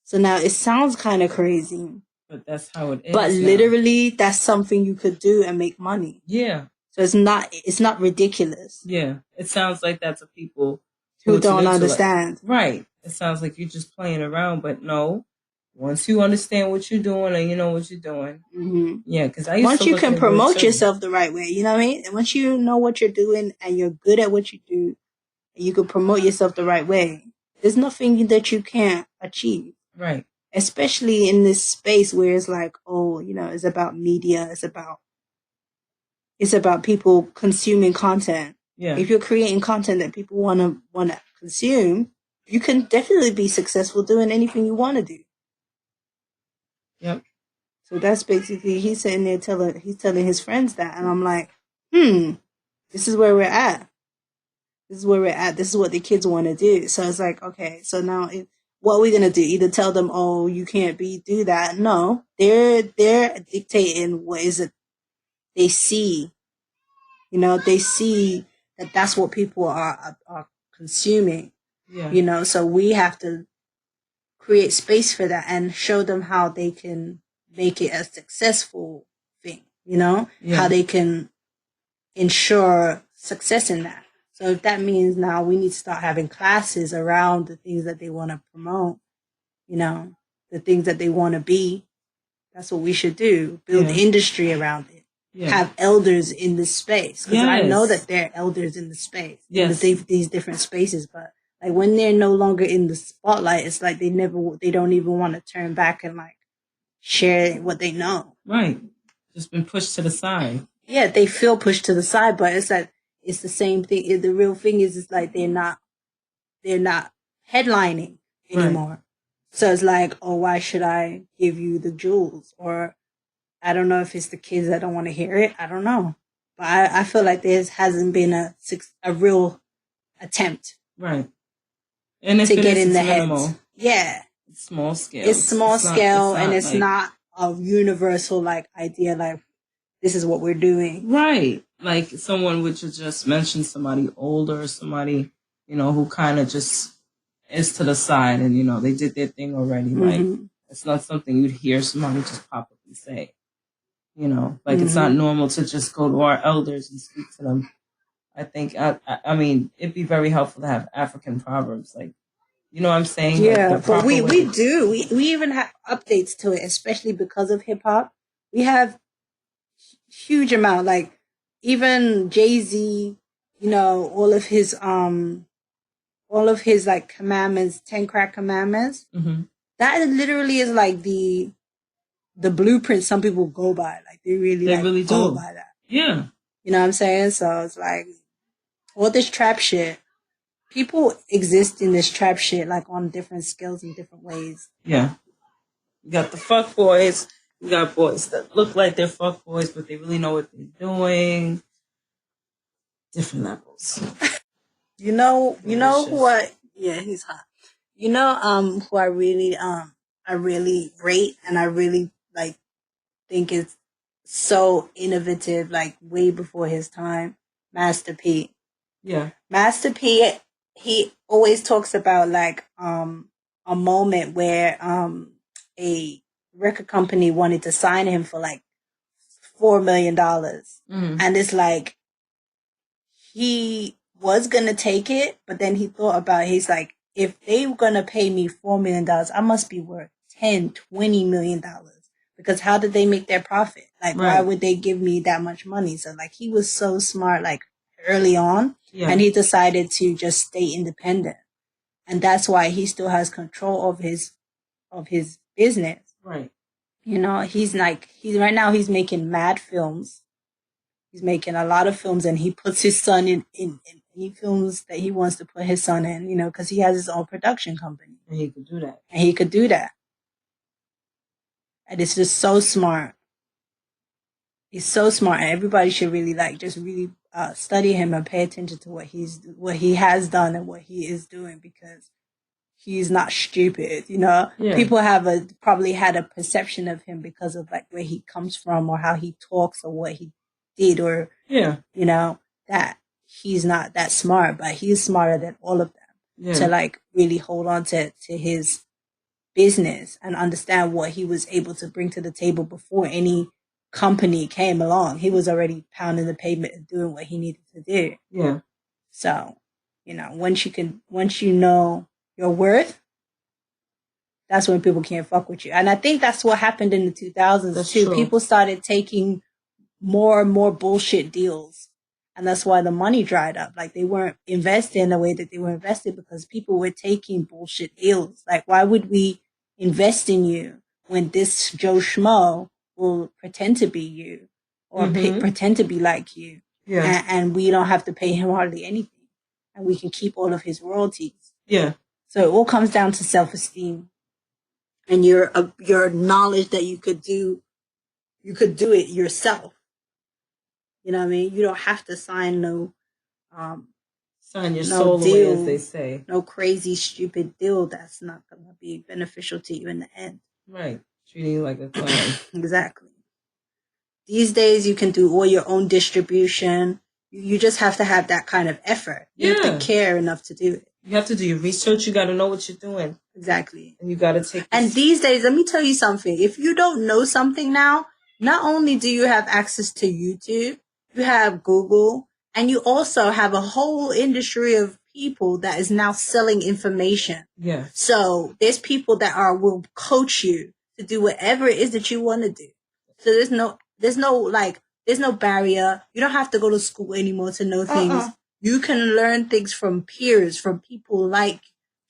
S2: So now it sounds kind of crazy.
S1: But that's how it is.
S2: But literally, that's something you could do and make money.
S1: Yeah.
S2: So it's not ridiculous.
S1: Yeah. It sounds like that's what people
S2: who don't understand.
S1: Right. It sounds like you're just playing around, but no. Once you understand what you're doing and you know what you're doing, mm-hmm. yeah. Because
S2: once you can promote yourself the right way, you know what I mean. And once you know what you're doing and you're good at what you do, and you can promote yourself the right way. There's nothing that you can't achieve.
S1: Right.
S2: Especially in this space where it's like, oh, you know, it's about media. It's about people consuming content.
S1: Yeah.
S2: If you're creating content that people want to consume, you can definitely be successful doing anything you want to do.
S1: Yep.
S2: So that's basically, he's sitting there telling his friends that. And I'm like, this is where we're at. This is where we're at. This is what the kids want to do. So it's like, okay, so now what are we going to do? Either tell them, oh, you can't do that. No, they're dictating what is it they see. You know, they see that that's what people are consuming.
S1: Yeah.
S2: You know, so we have to create space for that and show them how they can make it a successful thing. You know, how they can ensure success in that. So if that means now we need to start having classes around the things that they want to promote, you know, the things that they want to be, that's what we should do. Build industry around it. Yeah. Have elders in this space. Because I know that there are elders in the space.
S1: Yes.
S2: In these different spaces. But like when they're no longer in the spotlight, it's like they don't even want to turn back and like share what they know.
S1: Right. Just been pushed to the side.
S2: Yeah, they feel pushed to the side, but it's like, it's the same thing. The real thing is, it's like they're not headlining anymore. Right. So it's like, oh, why should I give you the jewels? Or I don't know if it's the kids that don't want to hear it. I don't know. But I feel like there hasn't been a real attempt.
S1: Right. And
S2: to get in the heads. Yeah.
S1: It's small scale.
S2: It's small scale and it's not a universal like idea like this is what we're doing.
S1: Right. Like someone would just mention somebody older, somebody, you know, who kind of just is to the side and, you know, they did their thing already. Mm-hmm. Like, it's not something you'd hear somebody just pop up and say, you know, like it's not normal to just go to our elders and speak to them. I think, I mean, it'd be very helpful to have African proverbs, like, you know what I'm saying?
S2: Yeah, like but we do. We even have updates to it, especially because of hip hop. We have huge amount, like, even Jay-Z, you know, all of his like commandments, 10 crack commandments. Mm-hmm. That literally is like the blueprint some people go by. Like they really go by that.
S1: Yeah.
S2: You know what I'm saying? So it's like all this trap shit. People exist in this trap shit like on different scales in different ways.
S1: Yeah. You got the fuck boys We got boys that look like they're fuck boys, but they really know what they're doing. Different levels.
S2: You know who he's hot. You know, who I really rate and I really like think is so innovative, like way before his time. Master P.
S1: Yeah.
S2: Master P, he always talks about like a moment where a record company wanted to sign him for like $4 million. And it's like he was gonna take it, but then he thought about it. He's like, if they were gonna pay me $4 million, I must be worth $10-20 million. Because how did they make their profit? Like, why would they give me that much money? So like, he was so smart, like early on, and he decided to just stay independent. And that's why he still has control of his business. Right. You know, he's right now he's making mad films. He's making a lot of films, and he puts his son in any films that he wants to put his son in, you know, because he has his own production company. And he could do that. And it's just so smart. He's so smart, and everybody should really really study him and pay attention to what he has done and what he is doing, because he's not stupid, you know. Yeah. People probably had a perception of him because of like where he comes from or how he talks or what he did, or you know, that he's not that smart, but he's smarter than all of them to like really hold on to his business and understand what he was able to bring to the table before any company came along. He was already pounding the pavement and doing what he needed to do. Yeah. So, you know, once you know your worth, that's when people can't fuck with you. And I think that's what happened in the 2000s too. True. People started taking more and more bullshit deals. And that's why the money dried up. Like, they weren't investing in the way that they were invested because people were taking bullshit deals. Like, why would we invest in you when this Joe Schmo will pretend to be you or pretend to be like you? Yeah. And we don't have to pay him hardly anything. And we can keep all of his royalties. Yeah. So it all comes down to self-esteem and your knowledge that you could do it yourself. You know what I mean? You don't have to sign sign your soul away, as they say. No crazy, stupid deal that's not going to be beneficial to you in the end. Right. Treating you like a clown. Exactly. These days, you can do all your own distribution. You just have to have that kind of effort. You have to care enough to do it. You have to do your research. You got to know what you're doing. Exactly. And you got to take And these days, let me tell you something. If you don't know something now, not only do you have access to YouTube, you have Google, and you also have a whole industry of people that is now selling information. Yeah. So there's people that will coach you to do whatever it is that you want to do. So there's no barrier. You don't have to go to school anymore to know things. You can learn things from peers, from people like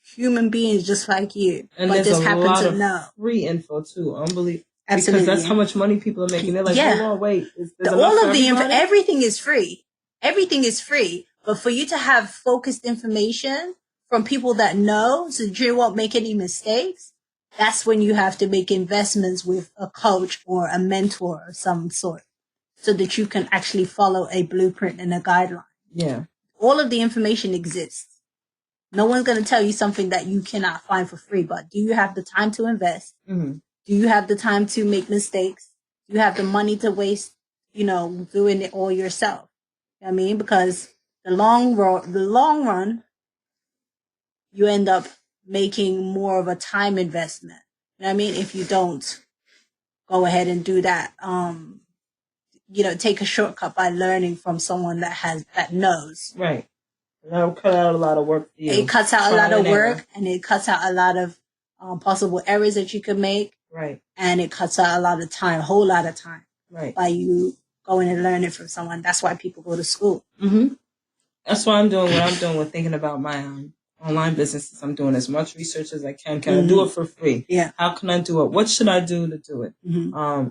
S2: human beings just like you. And but just happen to know. Free info too. Unbelievable. Absolutely. Because that's how much money people are making. They're like, hold on, wait. All of the everything is free. Everything is free. But for you to have focused information from people that know, so that you won't make any mistakes, that's when you have to make investments with a coach or a mentor of some sort, so that you can actually follow a blueprint and a guideline. Yeah. All of the information exists. No one's going to tell you something that you cannot find for free, but do you have the time to invest? Mm-hmm. Do you have the time to make mistakes? Do you have the money to waste, doing it all yourself? You know what I mean? Because the long run, you end up making more of a time investment. You know what I mean? If you don't go ahead and do that, take a shortcut by learning from someone that knows. Right. That'll cut out a lot of work for you. It cuts out a lot of work, and it cuts out a lot of possible errors that you could make. Right. And it cuts out a whole lot of time. Right. By you going and learning from someone. That's why people go to school. Mm-hmm. That's why I'm doing what I'm doing with thinking about my online businesses. I'm doing as much research as I can. Can I do it for free? Yeah. How can I do it? What should I do to do it? Mm-hmm.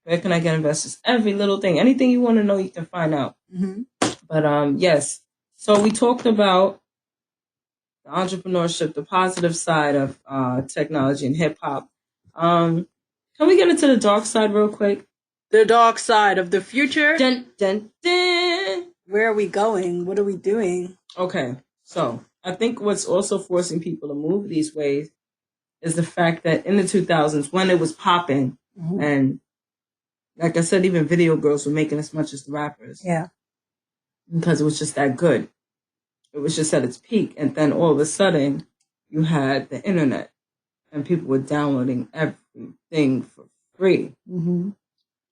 S2: Where can I get investors? Every little thing. Anything you want to know, you can find out. Mm-hmm. But yes. So we talked about the entrepreneurship, the positive side of technology and hip hop. Can
S1: Can we get into the dark side real quick?
S2: The dark side of the future?
S1: Dun, dun, dun.
S2: Where are we going? What are we doing?
S1: Okay, so I think what's also forcing people to move these ways is the fact that in the 2000s, when it was popping, and like I said, even video girls were making as much as the rappers.
S2: Yeah.
S1: Because it was just that good. It was just at its peak. And then all of a sudden, you had the internet. And people were downloading everything for free. Mm-hmm.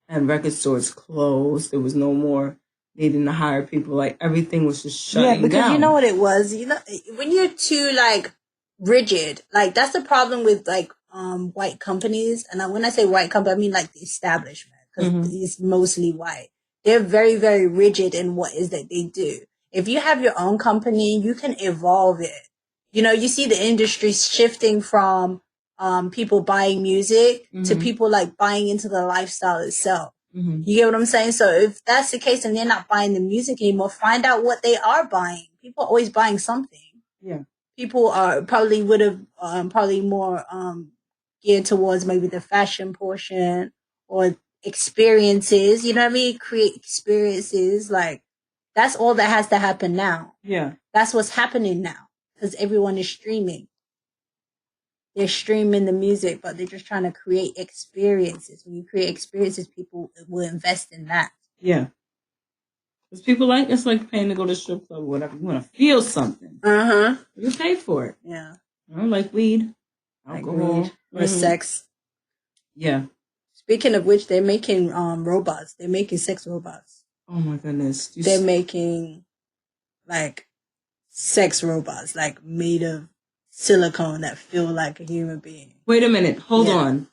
S1: And record stores closed. There was no more needing to hire people. Like, everything was just shutting down.
S2: Yeah, because you know what it was? You know, when you're too, like, rigid, like, that's the problem with, like, white companies. And when I say white company, I mean, like, the establishment. Because it's mostly white. They're very, very rigid in what is that they do. If you have your own company, you can evolve it. You know, you see the industry shifting from people buying music to people like buying into the lifestyle itself. You get what I'm saying? So if that's the case and they're not buying the music anymore, find out what they are buying. People are always buying something. Yeah. People are probably would have probably more geared towards maybe the fashion portion or experiences, you know what I mean? Create experiences. Like, that's all that has to happen now. Yeah. That's what's happening now. Because everyone is streaming. They're streaming the music, but they're just trying to create experiences. When you create experiences, people will invest in that. Yeah. Because people like, it's like paying to go to strip club or whatever. You want to feel something. You pay for it. Yeah. I don't like weed. Alcohol. Like weed. Or sex. Yeah. Speaking of which, they're making robots. They're making sex robots. Oh my goodness. They're making like sex robots, like made of silicone that feel like a human being. Wait a minute. Hold on.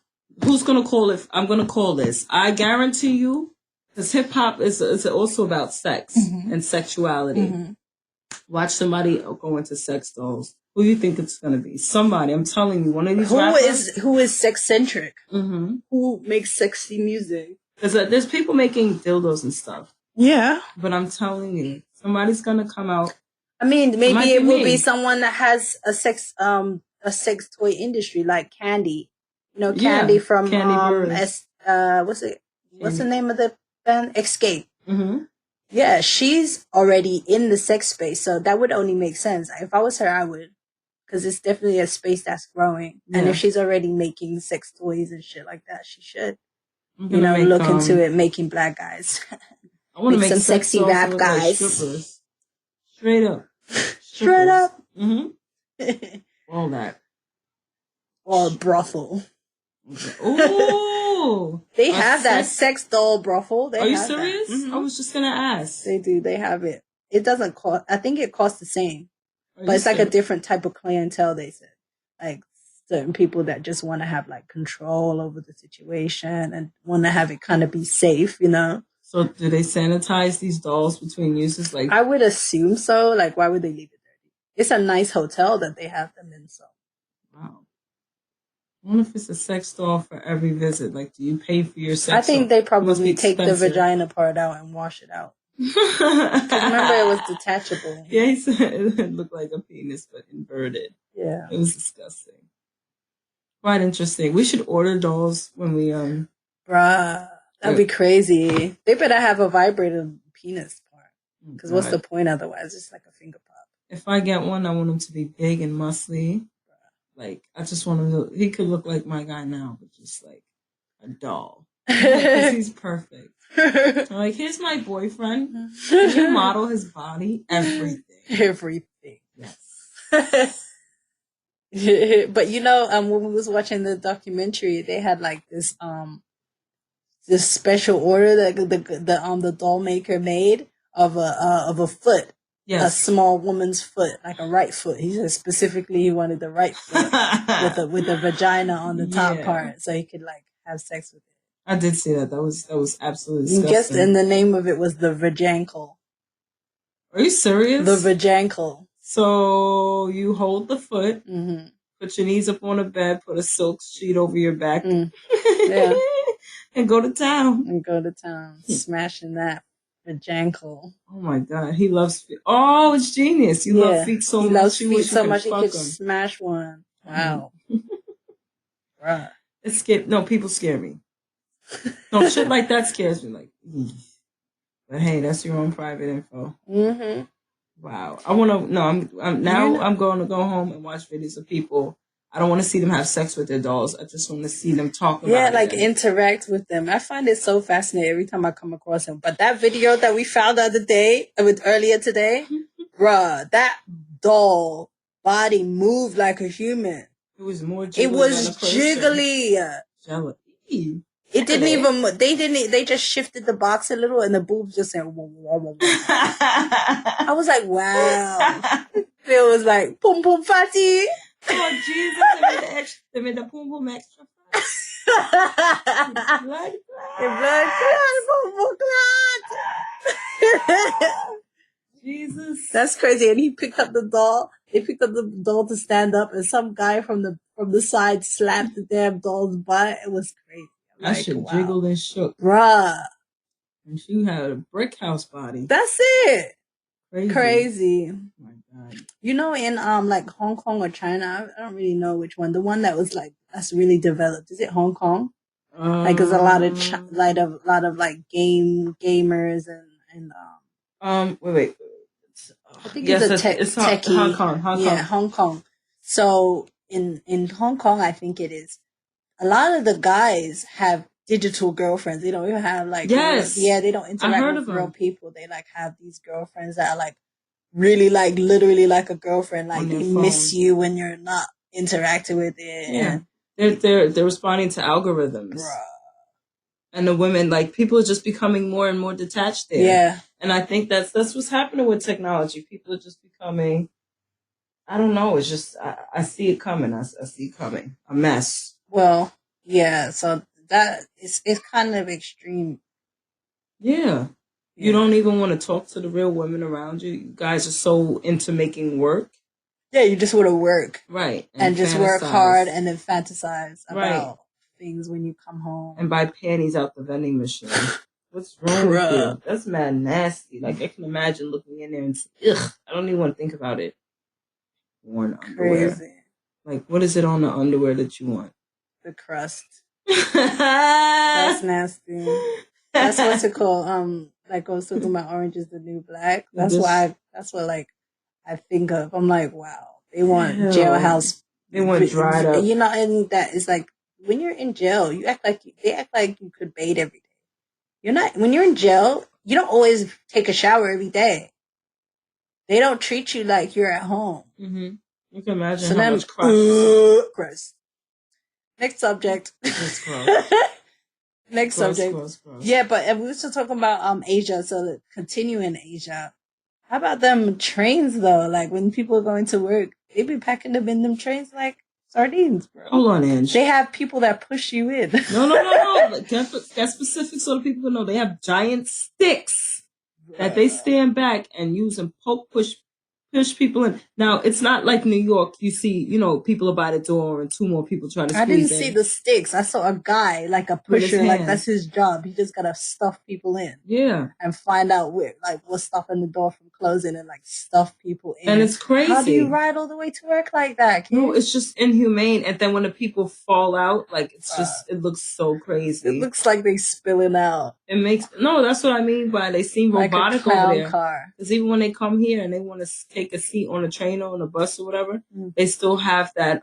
S2: Who's going to call it? I'm going to call this. I guarantee you, because hip hop is also about sex and sexuality. Watch somebody go into sex dolls. Who do you think it's going to be? Somebody. I'm telling you, one of these rappers. Who is sex-centric? Who makes sexy music? Because there's people making dildos and stuff. Yeah. But I'm telling you, somebody's going to come out. I mean, maybe it will be someone that has a sex toy industry, like Candy. You know, Candy from, what's the name of the band? Escape. Yeah, she's already in the sex space, so that would only make sense. If I was her, I would. Because it's definitely a space that's growing. Yeah. And if she's already making sex toys and shit like that, she should, look into it, making black guys. I want to make some sexy rap guys. Like straight up. Straight up. All that. Or brothel. Ooh. They have that sex doll brothel. Are you serious? I was just going to ask. They do. They have it. It doesn't cost, I think it costs the same. But it's like a different type of clientele, they said. Like certain people that just want to have like control over the situation and want to have it kind of be safe, So do they sanitize these dolls between uses? Like, I would assume so. Like, why would they leave it dirty? It's a nice hotel that they have them in, so. Wow. I wonder if it's a sex doll for every visit. Like, do you pay for your sex doll? I think they probably take the vagina part out and wash it out. Because remember, it was detachable. Yeah, he said it looked like a penis, but inverted. Yeah. It was disgusting. Quite interesting. We should order dolls when we, Bruh, that'd be crazy. They better have a vibrator penis part. Because what's the point otherwise? It's like a finger pop. If I get one, I want him to be big and muscly. Like, I just want him to, he could look like my guy now, but just like a doll. Because he's perfect. I'm like, here's my boyfriend. Can you model his body? Everything. Everything. Yes. But when we was watching the documentary, they had like this special order that the doll maker made of a foot. Yes. A small woman's foot, like a right foot. He said specifically he wanted the right foot with a vagina on the top part, so he could like have sex with it. I did see that. That was absolutely disgusting. Guess, and the name of it was the vagankle. Are you serious? The vagankle. So you hold the foot, put your knees up on a bed, put a silk sheet over your back, yeah, and go to town. Smashing that vagankle. Oh my God, he loves feet. Oh, it's genius. You love feet so much. He loves feet so much he could smash one. Wow. Bruh.
S1: It's scary. No, people scare me. No, shit like that scares me. Like, but hey, that's your own private info.
S2: Mm-hmm.
S1: Wow. I want to. No, I'm going to go home and watch videos of people. I don't want to see them have sex with their dolls. I just want to see them talk about it.
S2: Yeah, like interact with them. I find it so fascinating every time I come across him. But that video that we found the other day, earlier today, bruh, that doll body moved like a human.
S1: It was more jiggly.
S2: It was jiggly.
S1: Jelly.
S2: It didn't even. They just shifted the box a little, and the boobs just went. I was like, wow. It was like pum pum fatty.
S1: Oh Jesus! They made the pum pum extra fat. Blood
S2: clot. Jesus, that's crazy. And he picked up the doll. They picked up the doll to stand up, and some guy from the side slapped the damn doll's butt. It was crazy.
S1: That shit jiggled and shook,
S2: bruh.
S1: And she had a brick house body.
S2: That's it. Crazy.
S1: Oh my God.
S2: You know, in like Hong Kong or China, I don't really know which one. The one that was like that's really developed. Is it Hong Kong? Like there's a lot of like gamers and
S1: wait.
S2: I think it's techie.
S1: Hong Kong.
S2: Yeah, Hong Kong. So in Hong Kong, I think it is. A lot of the guys have digital girlfriends. They don't even have like they don't interact with real people. They like have these girlfriends that are like really like literally like a girlfriend. Like they miss you when you're not interacting with it.
S1: Yeah, they're responding to algorithms. Bruh. And the women, like people are just becoming more and more detached there.
S2: Yeah,
S1: and I think that's what's happening with technology. People are just becoming. I don't know. It's just I see it coming. I see it coming. A mess.
S2: Well, yeah. So that it's kind of extreme.
S1: Yeah. You don't even want to talk to the real women around you. You guys are so into making work.
S2: Yeah, you just want to work.
S1: Right.
S2: And just work hard and then fantasize about things when you come home.
S1: And buy panties out the vending machine. What's wrong with you? That's mad nasty. Like, I can imagine looking in there and ugh, I don't even want to think about it. Worn underwear. Crazy. Like, what is it on the underwear that you want?
S2: The crust. That's nasty. That's what's it called. Like I was talking about Orange is the New Black. That's what like I think of. I'm like, wow, they want jailhouse.
S1: They want dried up.
S2: You know, and that is like when you're in jail, they act like you could bathe every day. You're not. When you're in jail, you don't always take a shower every day. They don't treat you like you're at home.
S1: Mm-hmm. You can imagine how much crust.
S2: Next subject. Next subject. Gross. Yeah, but we were still talking about Asia, so continue in Asia. How about them trains though? Like when people are going to work, they be packing them in them trains like sardines, bro.
S1: Hold on, Ange.
S2: They have people that push you in.
S1: No. Get specific so that people know. They have giant sticks that they stand back and use and push people in. Now, it's not like New York. You see, people are by the door and two more people trying to squeeze in.
S2: I didn't see the sticks. I saw a guy, like a pusher, like that's his job. He just got to stuff people in.
S1: Yeah.
S2: And find out what's stopping the door from closing and stuff people in.
S1: And it's crazy.
S2: How do you ride all the way to work like that, kid?
S1: No, it's just inhumane. And then when the people fall out, it's just, it looks so crazy.
S2: It looks like they spilling out.
S1: That's what I mean by they seem robotic
S2: like a
S1: over there.
S2: Car.
S1: Because even when they come here and they want to take a seat on a train or on a bus or whatever, they still have that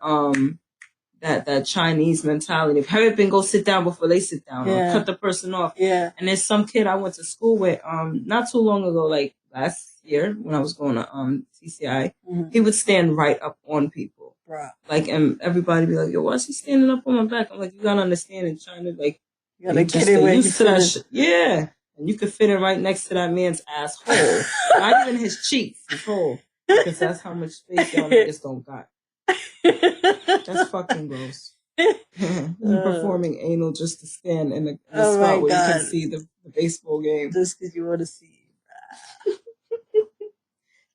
S1: that Chinese mentality of hurry up and go sit down before they sit down or cut the person off.
S2: Yeah.
S1: And there's some kid I went to school with not too long ago, like last year when I was going to CCI, he would stand right up on people.
S2: Bruh.
S1: Like, and everybody be like, yo, why is he standing up on my back? I'm like, you gotta understand in China, like,
S2: you gotta get it where you
S1: to that shit. Yeah. And you could fit in right next to that man's asshole. Not even his cheeks, his hole. Because that's how much space y'all niggas don't got. That's fucking gross. Performing anal just to stand in the spot where you can see the baseball game.
S2: Just because you want to see.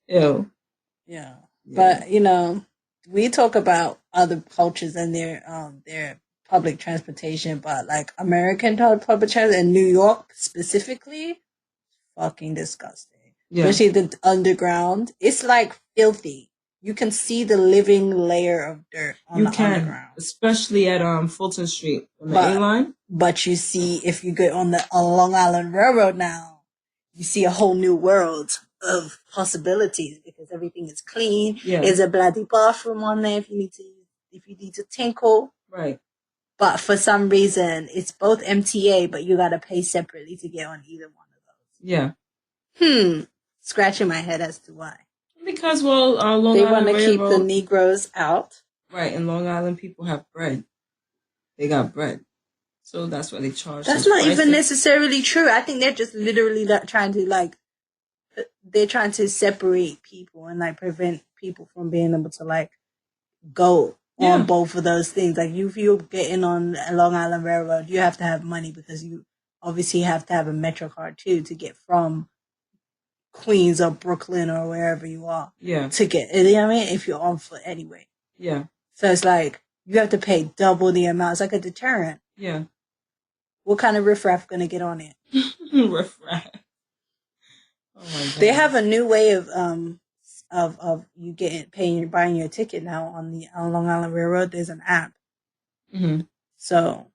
S1: Ew.
S2: Yeah. But, we talk about other cultures and their public transportation, but like American public transportation in New York specifically, fucking disgusting. Yeah. Especially the underground. It's like filthy. You can see the living layer of dirt on the underground.
S1: Especially at Fulton Street on the A line.
S2: But you see, if you get on the Long Island Railroad now, you see a whole new world of possibilities because everything is clean. Yeah. There's a bloody bathroom on there if you need to tinkle.
S1: Right.
S2: But for some reason, it's both MTA, but you gotta pay separately to get on either one of those.
S1: Yeah.
S2: Scratching my head as to why.
S1: Because, well, Long
S2: they
S1: Island
S2: want to keep the Negroes out.
S1: Right, and Long Island people have bread. They got bread. So that's why they charge.
S2: That's not even necessarily true. I think they're just literally trying to, they're trying to separate people and, prevent people from being able to, go on both of those things. Like, if you're getting on a Long Island Railroad, you have to have money because you obviously have to have a Metro card, too, to get from Queens or Brooklyn or wherever you are.
S1: Yeah.
S2: To get, you know what I mean? If you're on foot anyway.
S1: Yeah.
S2: So it's like, you have to pay double the amount. It's like a deterrent.
S1: Yeah.
S2: What kind of riffraff gonna get on it?
S1: Riffraff. Oh my God.
S2: They have a new way of you buying your ticket now on the Long Island Railroad. There's an app.
S1: Mm-hmm.
S2: So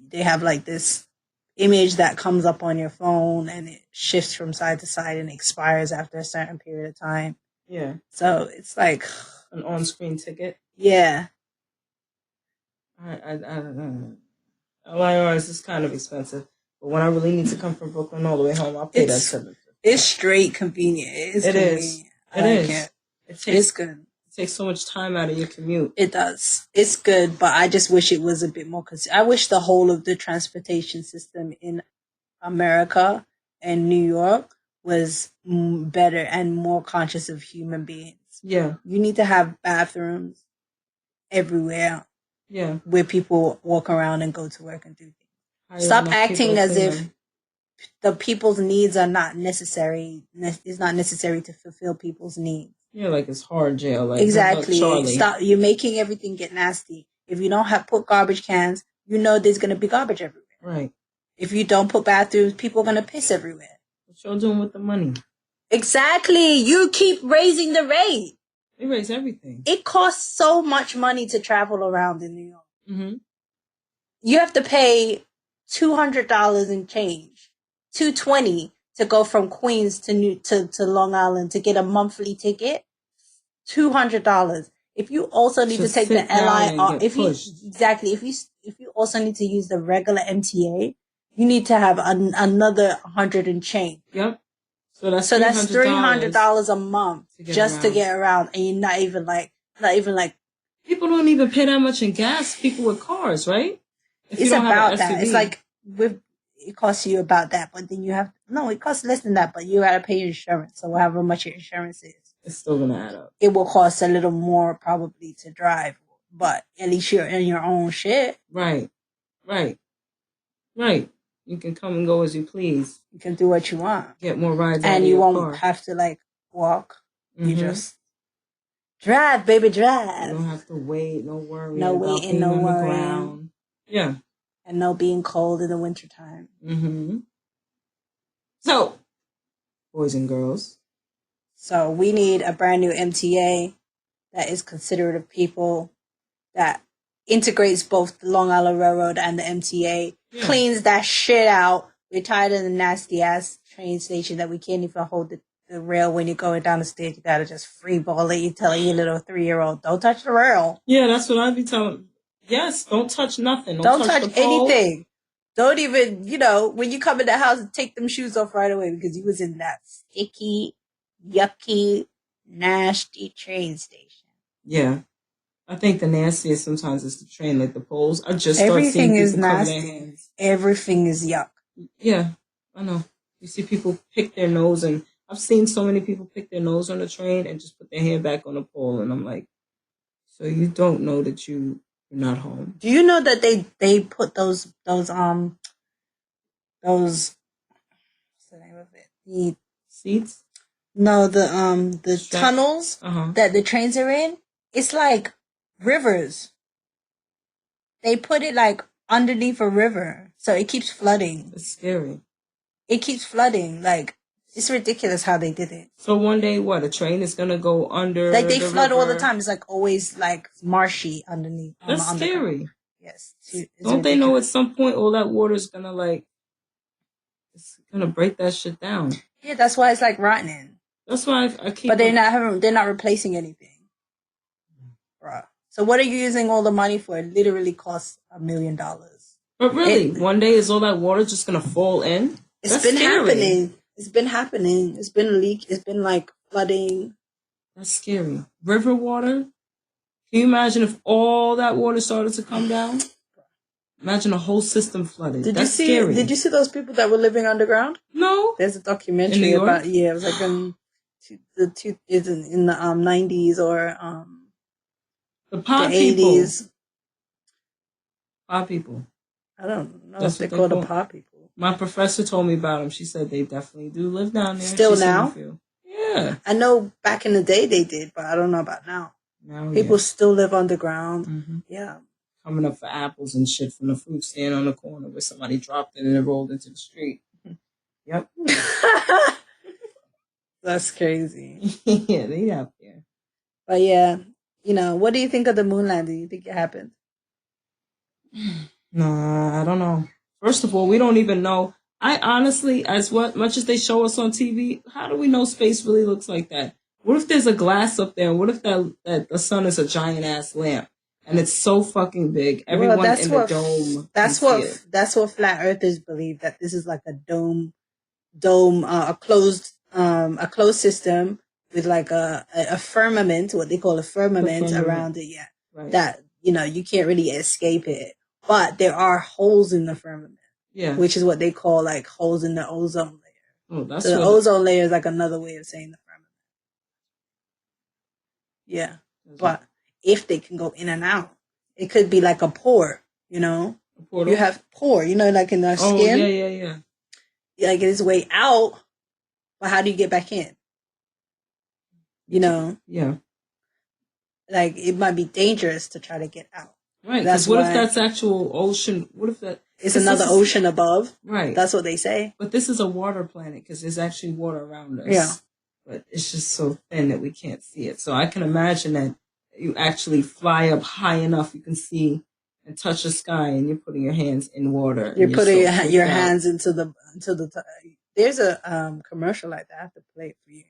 S2: they have this image that comes up on your phone and it shifts from side to side and expires after a certain period of time.
S1: Yeah.
S2: So it's like
S1: an on-screen ticket.
S2: Yeah.
S1: I don't know. LIRS is kind of expensive, but when I really need to come from Brooklyn all the way home, I'll pay that $7.50.
S2: It's straight convenient. It is. It's good.
S1: It takes so much time out of your commute.
S2: It does. It's good, but I just wish it was a bit more. I wish the whole of the transportation system in America and New York was better and more conscious of human beings.
S1: Yeah.
S2: You need to have bathrooms everywhere.
S1: Yeah.
S2: Where people walk around and go to work and do things. Stop acting as if the people's needs are not necessary. It's not necessary to fulfill people's needs.
S1: Yeah, like it's hard jail.
S2: Exactly. Stop. You're making everything get nasty. If you don't put garbage cans, there's going to be garbage everywhere.
S1: Right.
S2: If you don't put bathrooms, people are going to piss everywhere.
S1: What y'all doing with the money?
S2: Exactly. You keep raising the rate.
S1: They raise everything.
S2: It costs so much money to travel around in New York.
S1: Mm-hmm.
S2: You have to pay $200 in change, $220 to go from Queens to Long Island to get a monthly ticket. $200. If you also need to take the LIR, if you also need to use the regular MTA, you need to have another 100 and change.
S1: Yep. So that's
S2: $300 a month to get around, and you're not even like.
S1: People don't even pay that much in gas. People with cars, right?
S2: It's about that. It's like it costs you about that, but then it costs less than that, but you gotta pay your insurance. So however much your insurance is,
S1: it's still gonna add up.
S2: It will cost a little more probably to drive, but at least you're in your own shit.
S1: Right. You can come and go as you please.
S2: You can do what you want.
S1: Get more rides,
S2: and you won't have to walk. Mm-hmm. You just drive, baby, drive.
S1: You don't have to wait. No worry.
S2: No waiting. No worrying.
S1: Yeah.
S2: And no being cold in the wintertime.
S1: Mm-hmm. So, boys and girls.
S2: So we need a brand new MTA that is considerate of people, that integrates both the Long Island Railroad and the MTA, cleans that shit out. We're tired of the nasty ass train station that we can't even hold the rail when you're going down the stairs. You gotta just free ball it. You're telling your little 3-year-old, don't touch the rail.
S1: Yeah, that's what I'd be telling. Yes, don't touch nothing.
S2: Don't touch anything. Don't even, when you come in the house, take them shoes off right away because you was in that sticky, yucky, nasty train station.
S1: Yeah. I think the nastiest sometimes is the train, like the poles. I just
S2: everything is nasty. Everything is yuck.
S1: Yeah, I know. You see people pick their nose, and I've seen so many people pick their nose on the train and just put their hand back on the pole, and I'm like, so you don't know that you're not home.
S2: Do you know that they put those what's the name of it? The
S1: seats?
S2: No, the tunnels that the trains are in. It's like rivers. They put it underneath a river, so it keeps flooding.
S1: It's scary.
S2: It keeps flooding. It's ridiculous how they did it.
S1: So one day, what, a train is gonna go under?
S2: Like they
S1: the
S2: flood all the
S1: river?
S2: time. It's like always like marshy underneath.
S1: That's scary.
S2: Yes.
S1: Don't they know at some point all that water is gonna it's gonna break that shit down?
S2: Yeah, that's why it's like rotting.
S1: That's why I keep.
S2: But they're not replacing anything. Right. So what are you using all the money for? It literally costs $1 million.
S1: But really, one day is all that water just gonna fall in?
S2: It's been happening. It's been happening. It's been leak. It's been like flooding.
S1: That's scary. River water. Can you imagine if all that water started to come down? Imagine a whole system flooded. That's scary.
S2: Did you see those people that were living underground?
S1: No.
S2: There's a documentary about it was like in the 90s or
S1: the pod
S2: the
S1: people.
S2: 80s.
S1: Pod people.
S2: I don't know if they're called the pod people.
S1: My professor told me about them. She said they definitely do live down there.
S2: Still now?
S1: Yeah.
S2: I know back in the day they did, but I don't know about now. People still live underground.
S1: Mm-hmm.
S2: Yeah.
S1: Coming up for apples and shit from the fruit stand on the corner where somebody dropped it and it rolled into the street. Yep.
S2: That's crazy.
S1: Yeah, they out there.
S2: But yeah, what do you think of the moon landing? Do you think it happened?
S1: Nah, I don't know. First of all, we don't even know. I honestly, much as they show us on TV, how do we know space really looks like that? What if there's a glass up there? What if that the sun is a giant ass lamp and it's so fucking big? Everyone in the dome.
S2: That's what flat earthers believe, that this is like a dome, a closed system with like a firmament, what they call a firmament around it. Yeah, right. That you can't really escape it, but there are holes in the firmament. Yeah, which is what they call like holes in the ozone layer. Oh, that's so the ozone layer is like another way of saying the firmament. Yeah, but if they can go in and out, it could be like a pore. A portal? You have pore, like in our skin.
S1: Oh, yeah.
S2: Like it's way out, but how do you get back in?
S1: Yeah.
S2: Like it might be dangerous to try to get out.
S1: Right. Because what if that's actual ocean? What if that?
S2: It's another ocean above.
S1: Right.
S2: That's what they say.
S1: But this is a water planet because there's actually water around us.
S2: Yeah.
S1: But it's just so thin that we can't see it. So I can imagine that you actually fly up high enough you can see and touch the sky, and you're putting your hands in water.
S2: You're putting your hands into the. There's a commercial like that. I have to play it for you.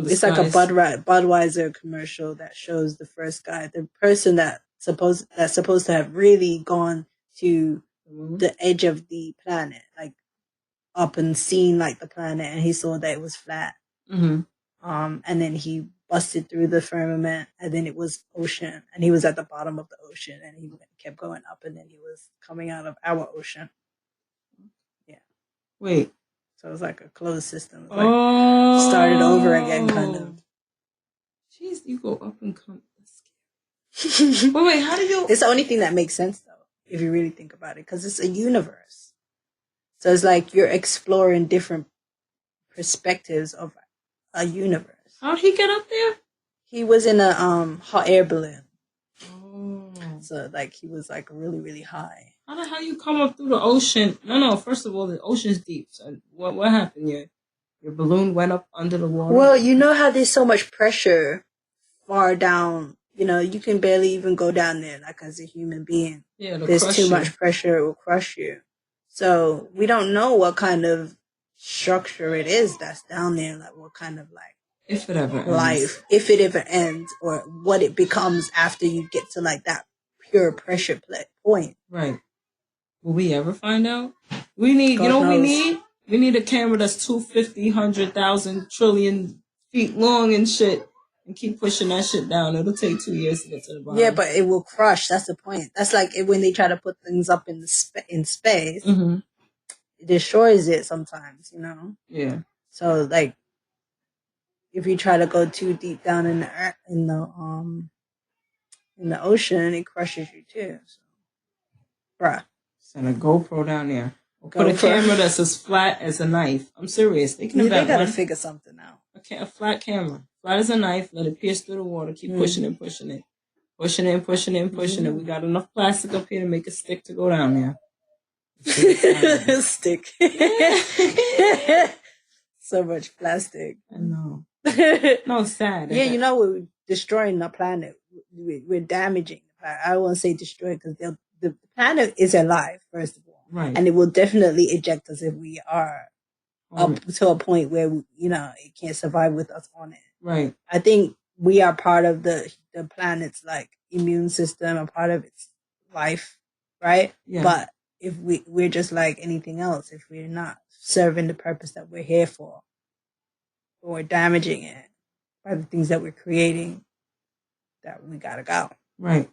S2: It's like a Budweiser commercial that shows the first guy, the person that's supposed to have really gone to the edge of the planet, like up and seen like the planet, and he saw that it was flat. Mm-hmm. And then he busted through the firmament, and then it was ocean, and he was at the bottom of the ocean, and he kept going up, and then he was coming out of our ocean. Yeah.
S1: Wait.
S2: So it was like a closed system. Like started over again, kind of.
S1: Jeez, you go up and come. Wait, how do you?
S2: It's the only thing that makes sense, though, if you really think about it, because it's a universe. So it's like you're exploring different perspectives of a universe.
S1: How'd he get up there?
S2: He was in a hot air balloon. Oh. So like he was like really, really high.
S1: How the hell you come up through the ocean? No. First of all, the ocean's deep. So what happened? Your balloon went up under the water.
S2: Well, you know how there's so much pressure far down. You can barely even go down there, like as a human being.
S1: Yeah,
S2: there's too much pressure; it will crush you. So we don't know what kind of structure it is that's down there, like what kind of like
S1: if it ever
S2: life, if it ever ends, or what it becomes after you get to like that pure pressure point.
S1: Right. Will we ever find out? We need, what we need? We need a camera that's 250, 100,000 trillion feet long and shit, and keep pushing that shit down. It'll take 2 years to get to the bottom.
S2: Yeah, but it will crush. That's the point. That's like when they try to put things up in space. Mm-hmm. It destroys it sometimes,
S1: Yeah.
S2: So like, if you try to go too deep down in the ocean, it crushes you too. So, bruh.
S1: Send a GoPro down there. Put a camera that's as flat as a knife. I'm serious. They
S2: gotta figure something out.
S1: A flat camera. Flat as a knife. Let it pierce through the water. Keep pushing it. Pushing it. We got enough plastic up here to make a stick to go down there.
S2: Stick. So much plastic.
S1: I know. No, it's sad.
S2: Yeah, you know, we're destroying the planet. We're damaging the planet. I won't say destroy because the planet is alive, first of all.
S1: Right.
S2: And it will definitely eject us if we are up to a point where, it can't survive with us on it.
S1: Right.
S2: I think we are part of the planet's like immune system, a part of its life, right?
S1: Yeah.
S2: But if we're just like anything else, if we're not serving the purpose that we're here for, or we're damaging it by the things that we're creating, that we gotta go.
S1: Right.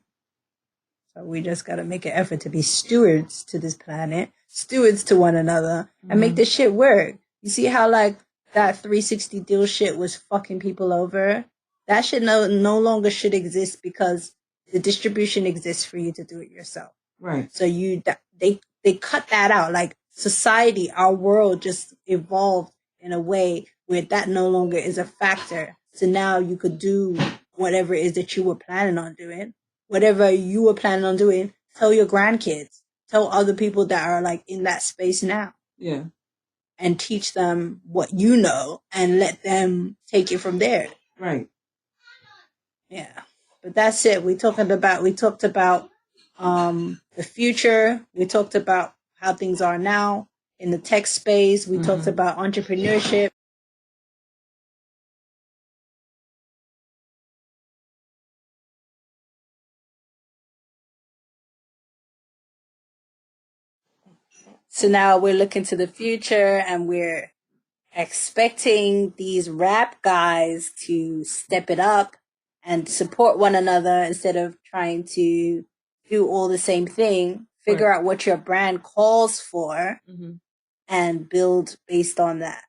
S2: So we just gotta make an effort to be stewards to this planet, stewards to one another, and make this shit work. You see how like that 360 deal shit was fucking people over? That shit no longer should exist because the distribution exists for you to do it yourself.
S1: Right.
S2: So they cut that out. Like society, our world just evolved in a way where that no longer is a factor. So now you could do whatever it is that you were planning on doing. Whatever you were planning on doing, tell your grandkids, tell other people that are like in that space now.
S1: Yeah.
S2: And teach them what you know and let them take it from there.
S1: Right.
S2: Yeah. But that's it. We talked about the future. We talked about how things are now in the tech space. We talked about entrepreneurship. So now we're looking to the future and we're expecting these rap guys to step it up and support one another instead of trying to do all the same thing. Figure out what your brand calls for and build based on that.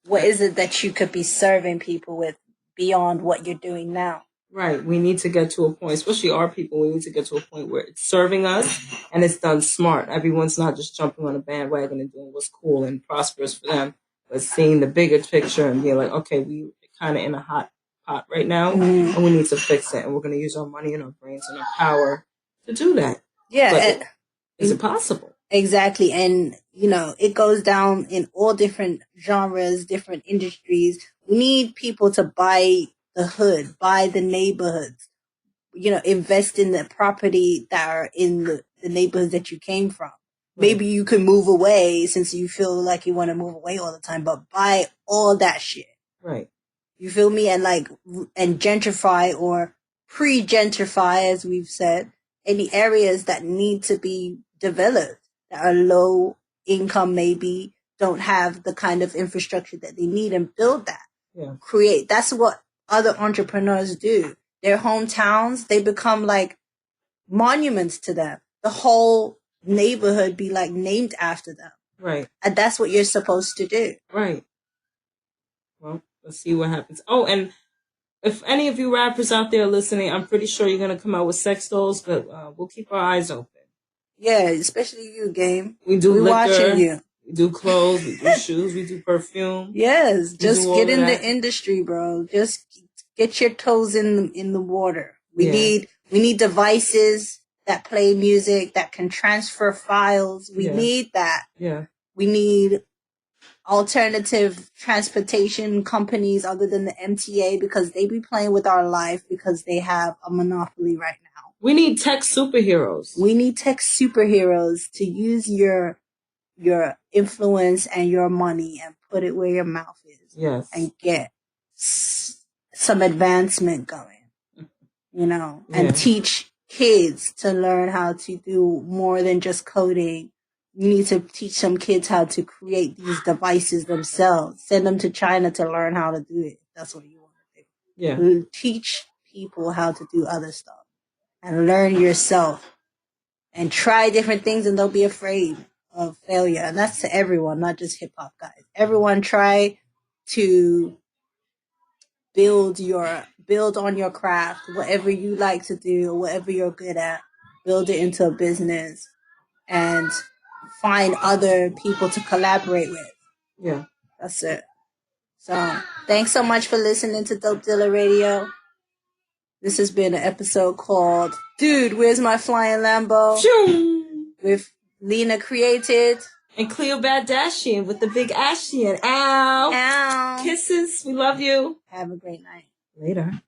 S2: What is it that you could be serving people with beyond what you're doing now?
S1: Right. We need to get to a point, especially our people, we need to get to a point where it's serving us and it's done smart. Everyone's not just jumping on a bandwagon and doing what's cool and prosperous for them, but seeing the bigger picture and being like, okay, we kind of in a hot pot right now and we need to fix it. And we're going to use our money and our brains and our power to do that.
S2: Yeah.
S1: But is it possible?
S2: Exactly. And, it goes down in all different genres, different industries. We need people to buy the hood, buy the neighborhoods, invest in the property that are in the neighborhoods that you came from. Right. Maybe you can move away since you feel like you want to move away all the time, but buy all that shit.
S1: Right.
S2: You feel me? And and gentrify or pre-gentrify, as we've said, any areas that need to be developed that are low income, maybe don't have the kind of infrastructure that they need, and build that.
S1: Yeah.
S2: Create. That's what other entrepreneurs do. Their hometowns, they become like monuments to them. The whole neighborhood be like named after them.
S1: Right.
S2: And that's what you're supposed to do.
S1: Right. Well, let's see what happens. Oh, and if any of you rappers out there listening, I'm pretty sure you're going to come out with sex dolls, but we'll keep our eyes open.
S2: Yeah, especially you, Game.
S1: We do liquor.
S2: Watching you.
S1: We do clothes, we do shoes, we do perfume.
S2: Yes, just get in the industry, bro. Just get your toes in the water. We need devices that play music, that can transfer files. We need that.
S1: Yeah.
S2: We need alternative transportation companies other than the MTA because they be playing with our life because they have a monopoly right now.
S1: We need tech superheroes.
S2: We need tech superheroes to use your influence and your money and put it where your mouth is.
S1: Yes.
S2: And get some advancement going, and teach kids to learn how to do more than just coding. You need to teach some kids how to create these devices themselves. Send them to China to learn how to do it. That's what you want to do.
S1: Yeah.
S2: Teach people how to do other stuff and learn yourself and try different things, and don't be afraid of failure. And that's to everyone, not just hip hop guys. Everyone try to build on your craft, whatever you like to do, whatever you're good at, build it into a business and find other people to collaborate with.
S1: Yeah.
S2: That's it. So thanks so much for listening to Dope Dealer Radio. This has been an episode called Dude, Where's My Flying Lambo?
S1: Shoo!
S2: With Lena Created
S1: And Cleo Badashian with the big Ashian. Ow.
S2: Ow.
S1: Kisses. We love you.
S2: Have a great night.
S1: Later.